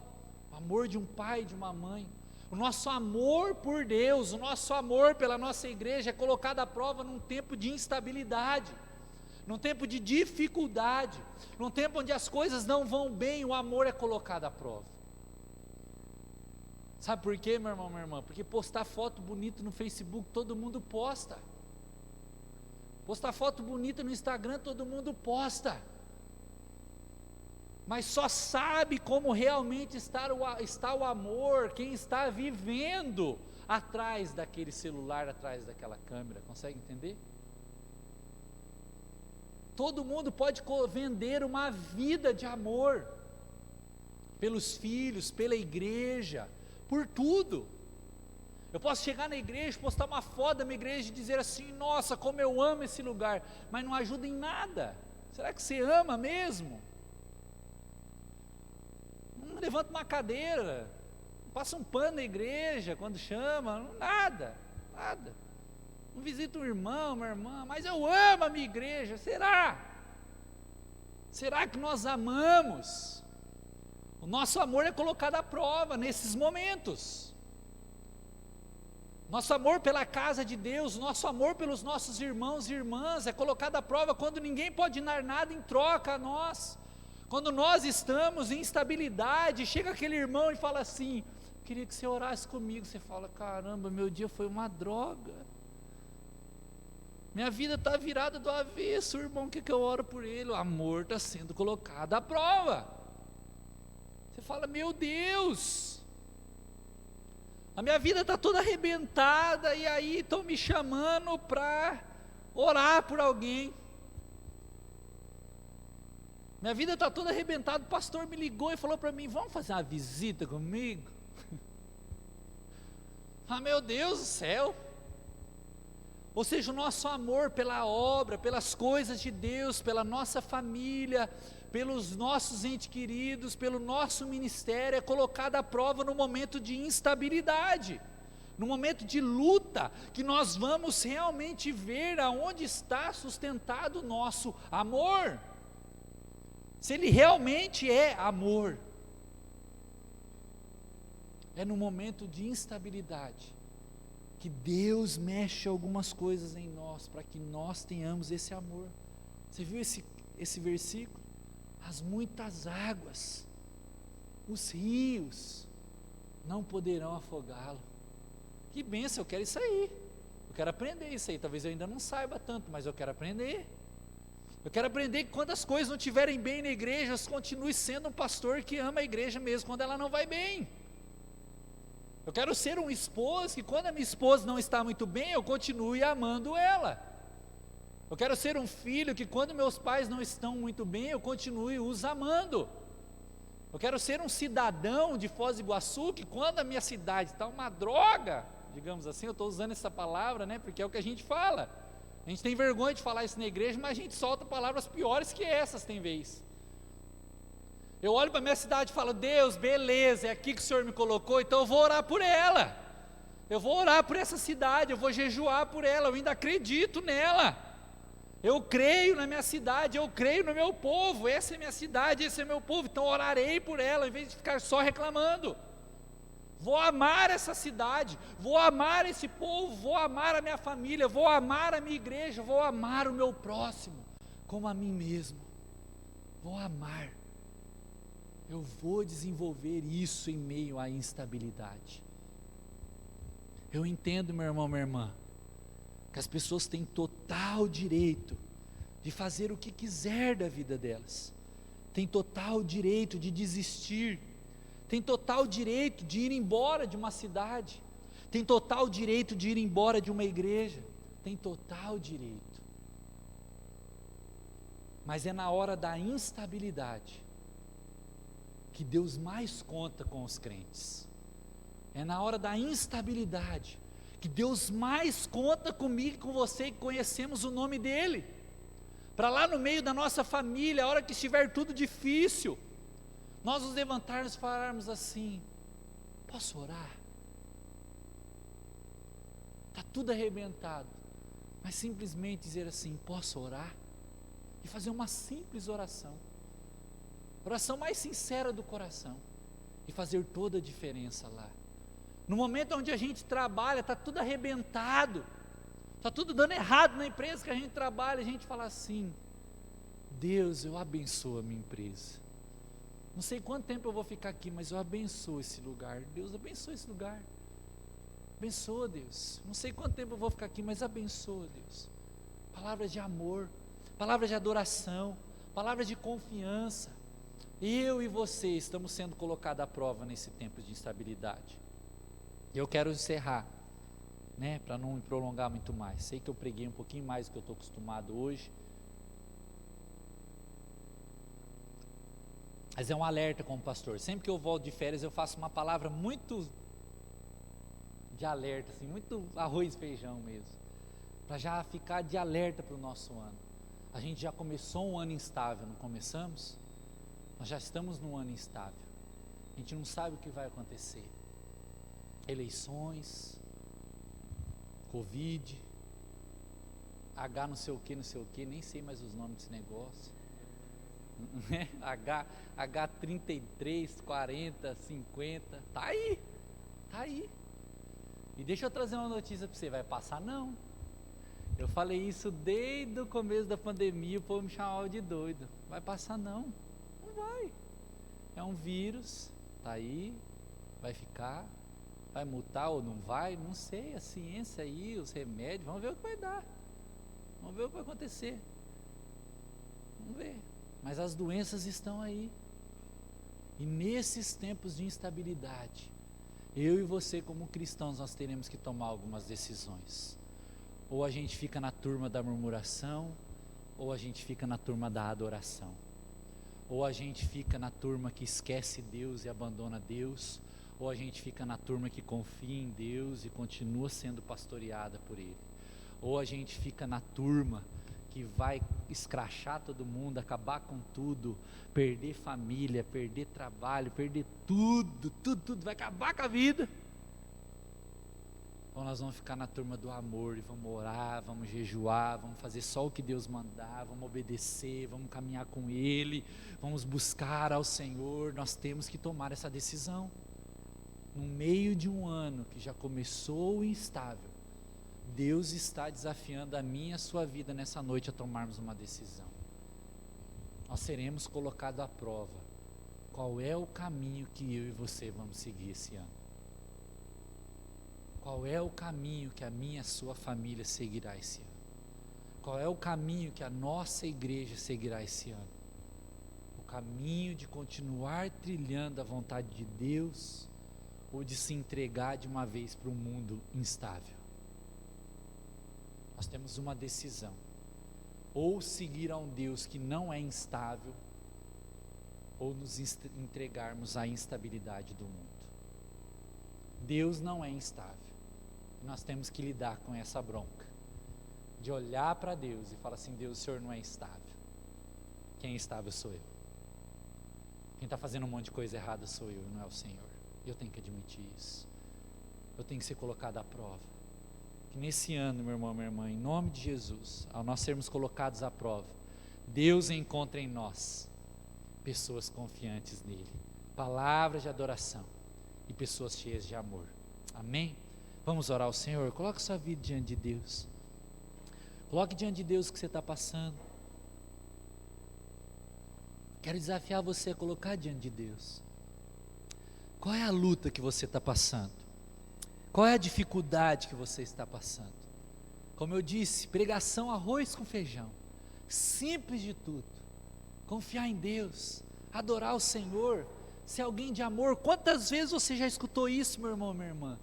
O amor de um pai e de uma mãe. O nosso amor por Deus, o nosso amor pela nossa igreja é colocado à prova num tempo de instabilidade, num tempo de dificuldade, num tempo onde as coisas não vão bem, o amor é colocado à prova. Sabe por quê, meu irmão, minha irmã? Porque postar foto bonita no Facebook, todo mundo posta. Postar foto bonita no Instagram, todo mundo posta. Mas só sabe como realmente está o amor, quem está vivendo atrás daquele celular, atrás daquela câmera, consegue entender? Todo mundo pode vender uma vida de amor, pelos filhos, pela igreja, por tudo. Eu posso chegar na igreja, postar uma foto da minha igreja e dizer assim, nossa, como eu amo esse lugar, mas não ajuda em nada. Será que você ama mesmo? Não levanta uma cadeira, não passa um pano na igreja quando chama, nada. Não visita um irmão, uma irmã, mas eu amo a minha igreja. Será? Será que nós amamos? O nosso amor é colocado à prova nesses momentos. Nosso amor pela casa de Deus, nosso amor pelos nossos irmãos e irmãs é colocado à prova quando ninguém pode dar nada em troca a nós. Quando nós estamos em instabilidade, chega aquele irmão e fala assim, queria que você orasse comigo. Você fala, caramba, meu dia foi uma droga. Minha vida está virada do avesso, irmão, o que eu oro por ele? O amor está sendo colocado à prova. Você fala, meu Deus, a minha vida está toda arrebentada, e aí estão me chamando para orar por alguém. Minha vida está toda arrebentada, o pastor me ligou e falou para mim, vamos fazer uma visita comigo? Ah, meu Deus do céu. Ou seja, o nosso amor pela obra, pelas coisas de Deus, pela nossa família, pelos nossos entes queridos, pelo nosso ministério, é colocado à prova no momento de instabilidade, no momento de luta, que nós vamos realmente ver aonde está sustentado o nosso amor, se ele realmente é amor. É no momento de instabilidade que Deus mexe algumas coisas em nós, para que nós tenhamos esse amor. Você viu esse versículo? As muitas águas, os rios, não poderão afogá-lo. Que bênção, eu quero isso aí, eu quero aprender isso aí, talvez eu ainda não saiba tanto, mas eu quero aprender. Eu quero aprender que quando as coisas não estiverem bem na igreja, eu continue sendo um pastor que ama a igreja mesmo quando ela não vai bem. Eu quero ser um esposo que quando a minha esposa não está muito bem, eu continue amando ela. Eu quero ser um filho que quando meus pais não estão muito bem, eu continue os amando. Eu quero ser um cidadão de Foz do Iguaçu, que quando a minha cidade está uma droga, digamos assim, eu estou usando essa palavra, né, porque é o que a gente fala. A gente tem vergonha de falar isso na igreja, mas a gente solta palavras piores que essas tem vez. Eu olho para a minha cidade e falo, Deus, beleza, é aqui que o Senhor me colocou, então eu vou orar por ela. Eu vou orar por essa cidade, eu vou jejuar por ela, eu ainda acredito nela. Eu creio na minha cidade, eu creio no meu povo, essa é minha cidade, esse é meu povo, então orarei por ela, em vez de ficar só reclamando. Vou amar essa cidade, vou amar esse povo, vou amar a minha família, vou amar a minha igreja, vou amar o meu próximo, como a mim mesmo, vou amar. Eu vou desenvolver isso em meio à instabilidade. Eu entendo, meu irmão, minha irmã, que as pessoas têm total direito de fazer o que quiser da vida delas, tem total direito de desistir, tem total direito de ir embora de uma cidade, tem total direito de ir embora de uma igreja, tem total direito. Mas é na hora da instabilidade que Deus mais conta com os crentes. É na hora da instabilidade que Deus mais conta comigo e com você, que conhecemos o nome dEle. Para lá no meio da nossa família, a hora que estiver tudo difícil, nós nos levantarmos e falarmos assim: posso orar? Está tudo arrebentado, mas simplesmente dizer assim: posso orar? E fazer uma simples oração mais sincera do coração, e fazer toda a diferença lá. No momento onde a gente trabalha, está tudo arrebentado, está tudo dando errado na empresa que a gente trabalha, a gente fala assim: Deus, eu abençoo a minha empresa, não sei quanto tempo eu vou ficar aqui, mas eu abençoo esse lugar. Deus, abençoa esse lugar, abençoa, Deus, não sei quanto tempo eu vou ficar aqui, mas abençoa, Deus. Palavras de amor, palavras de adoração, palavras de confiança. Eu e você estamos sendo colocados à prova nesse tempo de instabilidade. Eu quero encerrar, para não me prolongar muito mais. Sei que eu preguei um pouquinho mais do que eu estou acostumado hoje, mas é um alerta como pastor. Sempre que eu volto de férias, eu faço uma palavra muito de alerta, assim, muito arroz e feijão mesmo, para já ficar de alerta para o nosso ano. A gente já começou um ano instável, não começamos? Nós já estamos num ano instável, a gente não sabe o que vai acontecer. Eleições, Covid, não sei o que, nem sei mais os nomes desse negócio, H33, 40, 50, tá aí, e deixa eu trazer uma notícia para você: vai passar não. Eu falei isso desde o começo da pandemia, o povo me chamava de doido. Vai passar não, não vai, é um vírus, tá aí, vai ficar, vai mutar ou não vai, não sei, a ciência aí, os remédios, vamos ver o que vai dar, vamos ver o que vai acontecer, vamos ver, mas as doenças estão aí, e nesses tempos de instabilidade, eu e você como cristãos, nós teremos que tomar algumas decisões. Ou a gente fica na turma da murmuração, ou a gente fica na turma da adoração, ou a gente fica na turma que esquece Deus e abandona Deus, ou a gente fica na turma que confia em Deus e continua sendo pastoreada por Ele, ou a gente fica na turma que vai escrachar todo mundo, acabar com tudo, perder família, perder trabalho, perder tudo, vai acabar com a vida. Ou nós vamos ficar na turma do amor e vamos orar, vamos jejuar, vamos fazer só o que Deus mandar, vamos obedecer, vamos caminhar com Ele, vamos buscar ao Senhor. Nós temos que tomar essa decisão. No meio de um ano que já começou instável, Deus está desafiando a minha e a sua vida nessa noite a tomarmos uma decisão. Nós seremos colocados à prova. Qual é o caminho que eu e você vamos seguir esse ano? Qual é o caminho que a minha e a sua família seguirá esse ano? Qual é o caminho que a nossa igreja seguirá esse ano? O caminho de continuar trilhando a vontade de Deus, ou de se entregar de uma vez para um mundo instável? Nós temos uma decisão: ou seguir a um Deus que não é instável, ou nos entregarmos à instabilidade do mundo. Deus não é instável. Nós temos que lidar com essa bronca, de olhar para Deus e falar assim: Deus, o Senhor não é instável. Quem é instável sou eu. Quem está fazendo um monte de coisa errada sou eu, não é o Senhor. Eu tenho que admitir isso. Eu tenho que ser colocado à prova. Que nesse ano, meu irmão, minha irmã, em nome de Jesus, ao nós sermos colocados à prova, Deus encontra em nós pessoas confiantes nele, palavras de adoração e pessoas cheias de amor. Amém? Vamos orar ao Senhor. Coloque sua vida diante de Deus. Coloque diante de Deus o que você está passando. Quero desafiar você a colocar diante de Deus. Qual é a luta que você está passando? Qual é a dificuldade que você está passando? Como eu disse, pregação arroz com feijão, simples de tudo. Confiar em Deus, adorar o Senhor, ser alguém de amor. Quantas vezes você já escutou isso, meu irmão, minha irmã?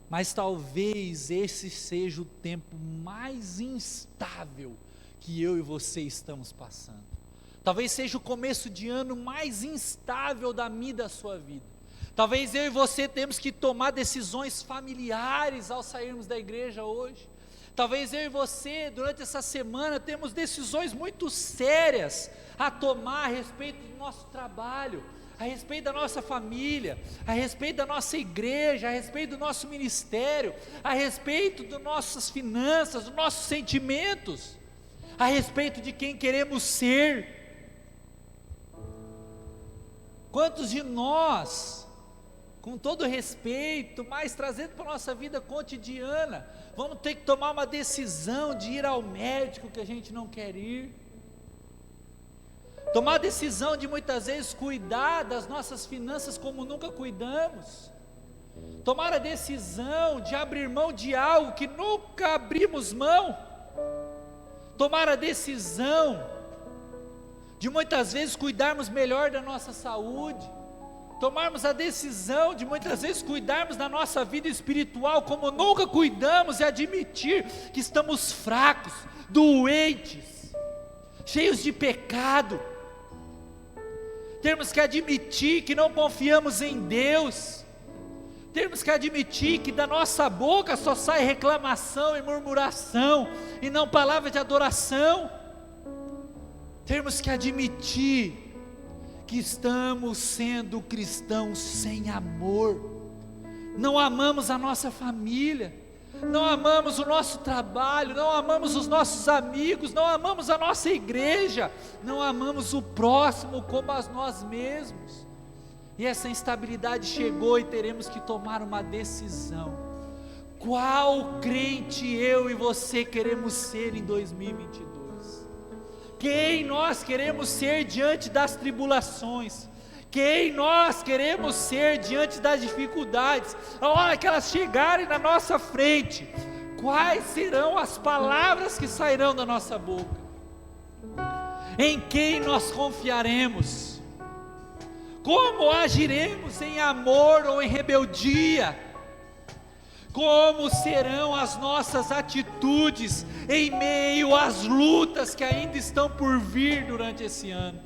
Mas talvez esse seja o tempo mais instável que eu e você estamos passando. Talvez seja o começo de ano mais instável da minha e da sua vida. Talvez eu e você temos que tomar decisões familiares ao sairmos da igreja hoje. Talvez eu e você, durante essa semana, temos decisões muito sérias a tomar a respeito do nosso trabalho, a respeito da nossa família, a respeito da nossa igreja, a respeito do nosso ministério, a respeito das nossas finanças, dos nossos sentimentos, a respeito de quem queremos ser. Quantos de nós, com todo respeito, mas trazendo para a nossa vida cotidiana, vamos ter que tomar uma decisão de ir ao médico que a gente não quer ir, tomar a decisão de muitas vezes cuidar das nossas finanças como nunca cuidamos, tomar a decisão de abrir mão de algo que nunca abrimos mão, tomar a decisão de muitas vezes cuidarmos melhor da nossa saúde, tomarmos a decisão de muitas vezes cuidarmos da nossa vida espiritual como nunca cuidamos, e admitir que estamos fracos, doentes, cheios de pecado. Temos que admitir que não confiamos em Deus, temos que admitir que da nossa boca só sai reclamação e murmuração, e não palavra de adoração. Temos que admitir que estamos sendo cristãos sem amor, não amamos a nossa família, não amamos o nosso trabalho, não amamos os nossos amigos, não amamos a nossa igreja, não amamos o próximo como a nós mesmos, e essa instabilidade chegou e teremos que tomar uma decisão. Qual crente eu e você queremos ser em 2022? Quem nós queremos ser diante das tribulações? Quem nós queremos ser diante das dificuldades? A hora que elas chegarem na nossa frente, quais serão as palavras que sairão da nossa boca? Em quem nós confiaremos? Como agiremos em amor ou em rebeldia? Como serão as nossas atitudes em meio às lutas que ainda estão por vir durante esse ano?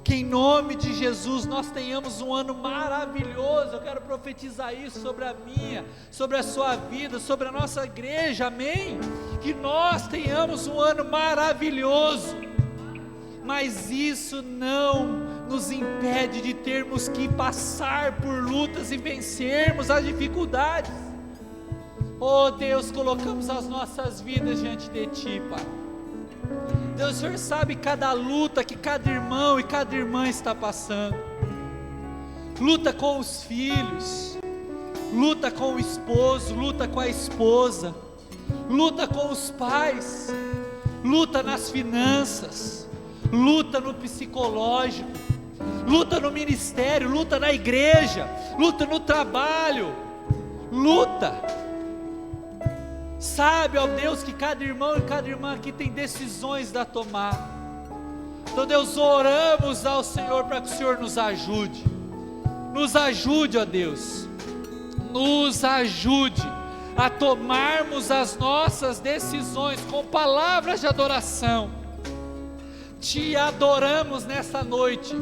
Que em nome de Jesus nós tenhamos um ano maravilhoso. Eu quero profetizar isso sobre a minha, sobre a sua vida, sobre a nossa igreja, amém? Que nós tenhamos um ano maravilhoso, mas isso não nos impede de termos que passar por lutas e vencermos as dificuldades. Oh Deus, colocamos as nossas vidas diante de Ti, Pai. Deus, o Senhor sabe cada luta que cada irmão e cada irmã está passando. Luta com os filhos, luta com o esposo, luta com a esposa, luta com os pais, luta nas finanças, luta no psicológico, luta no ministério, luta na igreja, luta no trabalho, luta. Sabe, ó Deus, que cada irmão e cada irmã aqui tem decisões a tomar. Então Deus, oramos ao Senhor para que o Senhor nos ajude, ó Deus, nos ajude a tomarmos as nossas decisões com palavras de adoração. Te adoramos nessa noite,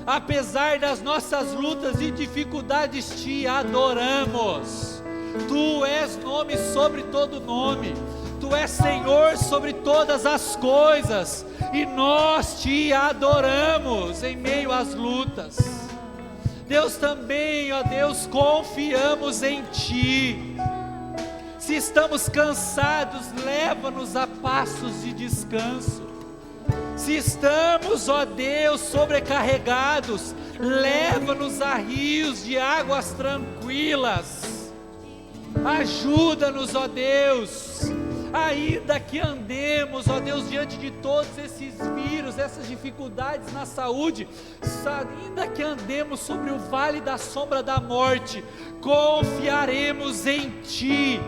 apesar das nossas lutas e dificuldades, te adoramos. Tu és nome sobre todo nome, Tu és Senhor sobre todas as coisas, e nós te adoramos em meio às lutas. Deus, também, ó Deus, confiamos em Ti. Se estamos cansados, leva-nos a passos de descanso. Se estamos, ó Deus, sobrecarregados, leva-nos a rios de águas tranquilas. Ajuda-nos, ó Deus, ainda que andemos, ó Deus, diante de todos esses vírus, essas dificuldades na saúde, ainda que andemos sobre o vale da sombra da morte, confiaremos em Ti.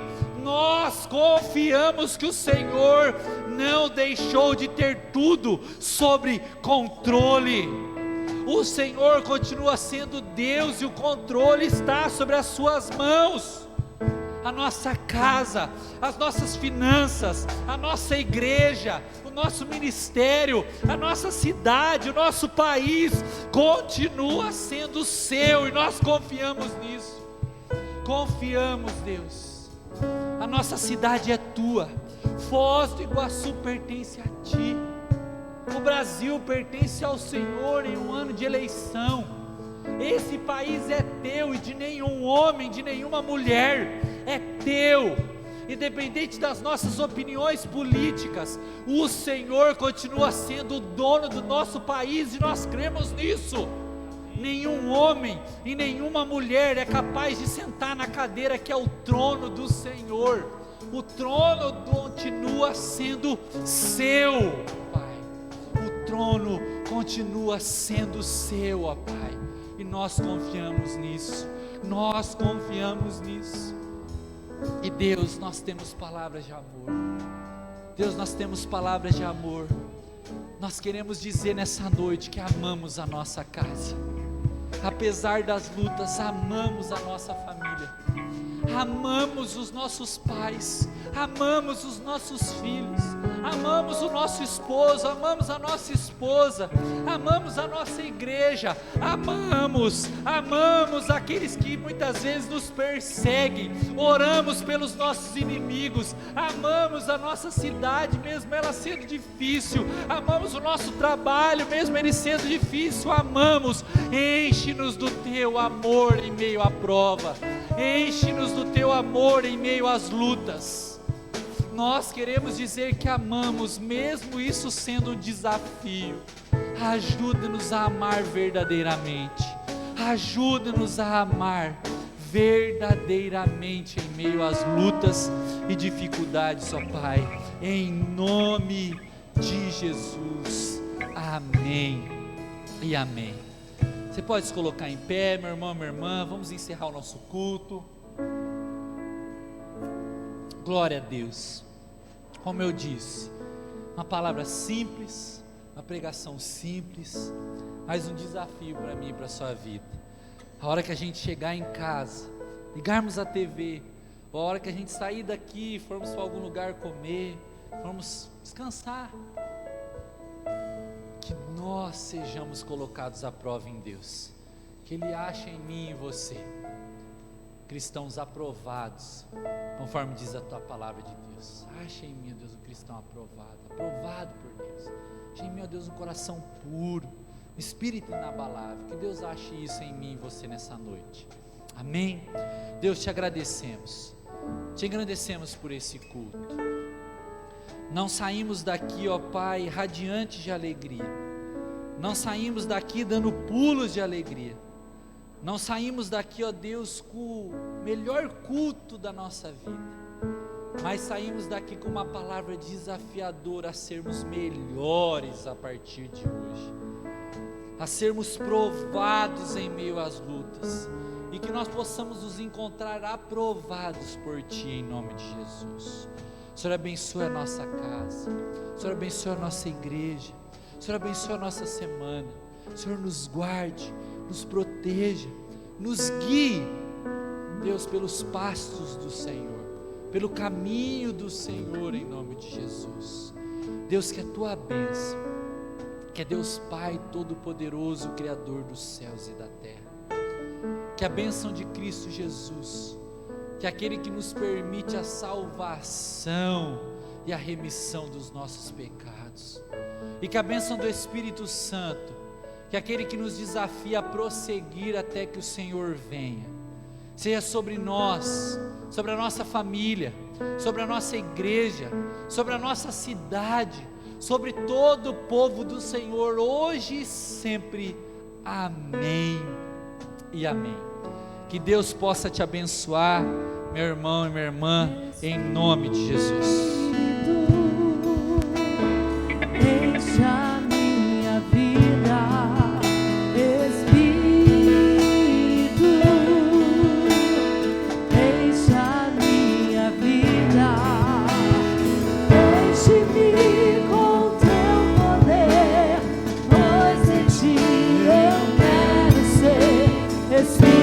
Nós confiamos que o Senhor não deixou de ter tudo sob controle. O Senhor continua sendo Deus e o controle está sobre as suas mãos. A nossa casa, as nossas finanças, a nossa igreja, o nosso ministério, a nossa cidade, o nosso país continua sendo seu e nós confiamos nisso. Confiamos, Deus. A nossa cidade é tua, Foz do Iguaçu pertence a Ti, o Brasil pertence ao Senhor em um ano de eleição. Esse país é Teu e de nenhum homem, de nenhuma mulher, é Teu. Independente das nossas opiniões políticas, o Senhor continua sendo o dono do nosso país e nós cremos nisso. Nenhum homem e nenhuma mulher é capaz de sentar na cadeira que é o trono do Senhor. O trono continua sendo seu, Pai. O trono continua sendo seu, ó Pai. E nós confiamos nisso. Nós confiamos nisso. E Deus, nós temos palavras de amor. Deus, nós temos palavras de amor. Nós queremos dizer nessa noite que amamos a nossa casa. Apesar das lutas, amamos a nossa família, amamos os nossos pais, amamos os nossos filhos, amamos o nosso esposo, amamos a nossa esposa, amamos a nossa igreja, amamos aqueles que muitas vezes nos perseguem, oramos pelos nossos inimigos, amamos a nossa cidade, mesmo ela sendo difícil, amamos o nosso trabalho, mesmo ele sendo difícil, amamos. Enche-nos do Teu amor em meio à prova, enche-nos do Teu amor em meio às lutas. Nós queremos dizer que amamos, mesmo isso sendo um desafio. Ajuda-nos a amar verdadeiramente, ajuda-nos a amar verdadeiramente em meio às lutas e dificuldades, ó Pai, em nome de Jesus, amém e amém. Você pode se colocar em pé, meu irmão, minha irmã, vamos encerrar o nosso culto. Glória a Deus. Como eu disse, uma palavra simples, uma pregação simples, mas um desafio para mim e para a sua vida. A hora que a gente chegar em casa, ligarmos a TV, ou a hora que a gente sair daqui, formos para algum lugar comer, vamos descansar, que nós sejamos colocados à prova em Deus, que Ele ache em mim e em você cristãos aprovados, conforme diz a Tua palavra de Deus. Ache em mim, ó Deus, um cristão aprovado por Deus. Ache em mim, ó Deus, um coração puro, um espírito inabalável. Que Deus ache isso em mim e em você nessa noite. Amém? Deus, te agradecemos por esse culto. Não saímos daqui, ó Pai, radiantes de alegria, não saímos daqui dando pulos de alegria, não saímos daqui, ó Deus, com o melhor culto da nossa vida, mas saímos daqui com uma palavra desafiadora a sermos melhores a partir de hoje, a sermos provados em meio às lutas, e que nós possamos nos encontrar aprovados por Ti em nome de Jesus. Senhor, abençoe a nossa casa, Senhor, abençoe a nossa igreja, Senhor, abençoe a nossa semana, Senhor, nos guarde, nos proteja, nos guie, Deus, pelos pastos do Senhor, pelo caminho do Senhor, em nome de Jesus. Deus, que a Tua bênção, que é Deus Pai Todo-Poderoso, Criador dos céus e da terra, que a bênção de Cristo Jesus, que é aquele que nos permite a salvação e a remissão dos nossos pecados, e que a bênção do Espírito Santo, que é aquele que nos desafia a prosseguir até que o Senhor venha, seja sobre nós, sobre a nossa família, sobre a nossa igreja, sobre a nossa cidade, sobre todo o povo do Senhor, hoje e sempre. Amém e amém. Que Deus possa te abençoar, meu irmão e minha irmã, em nome de Jesus. Espírito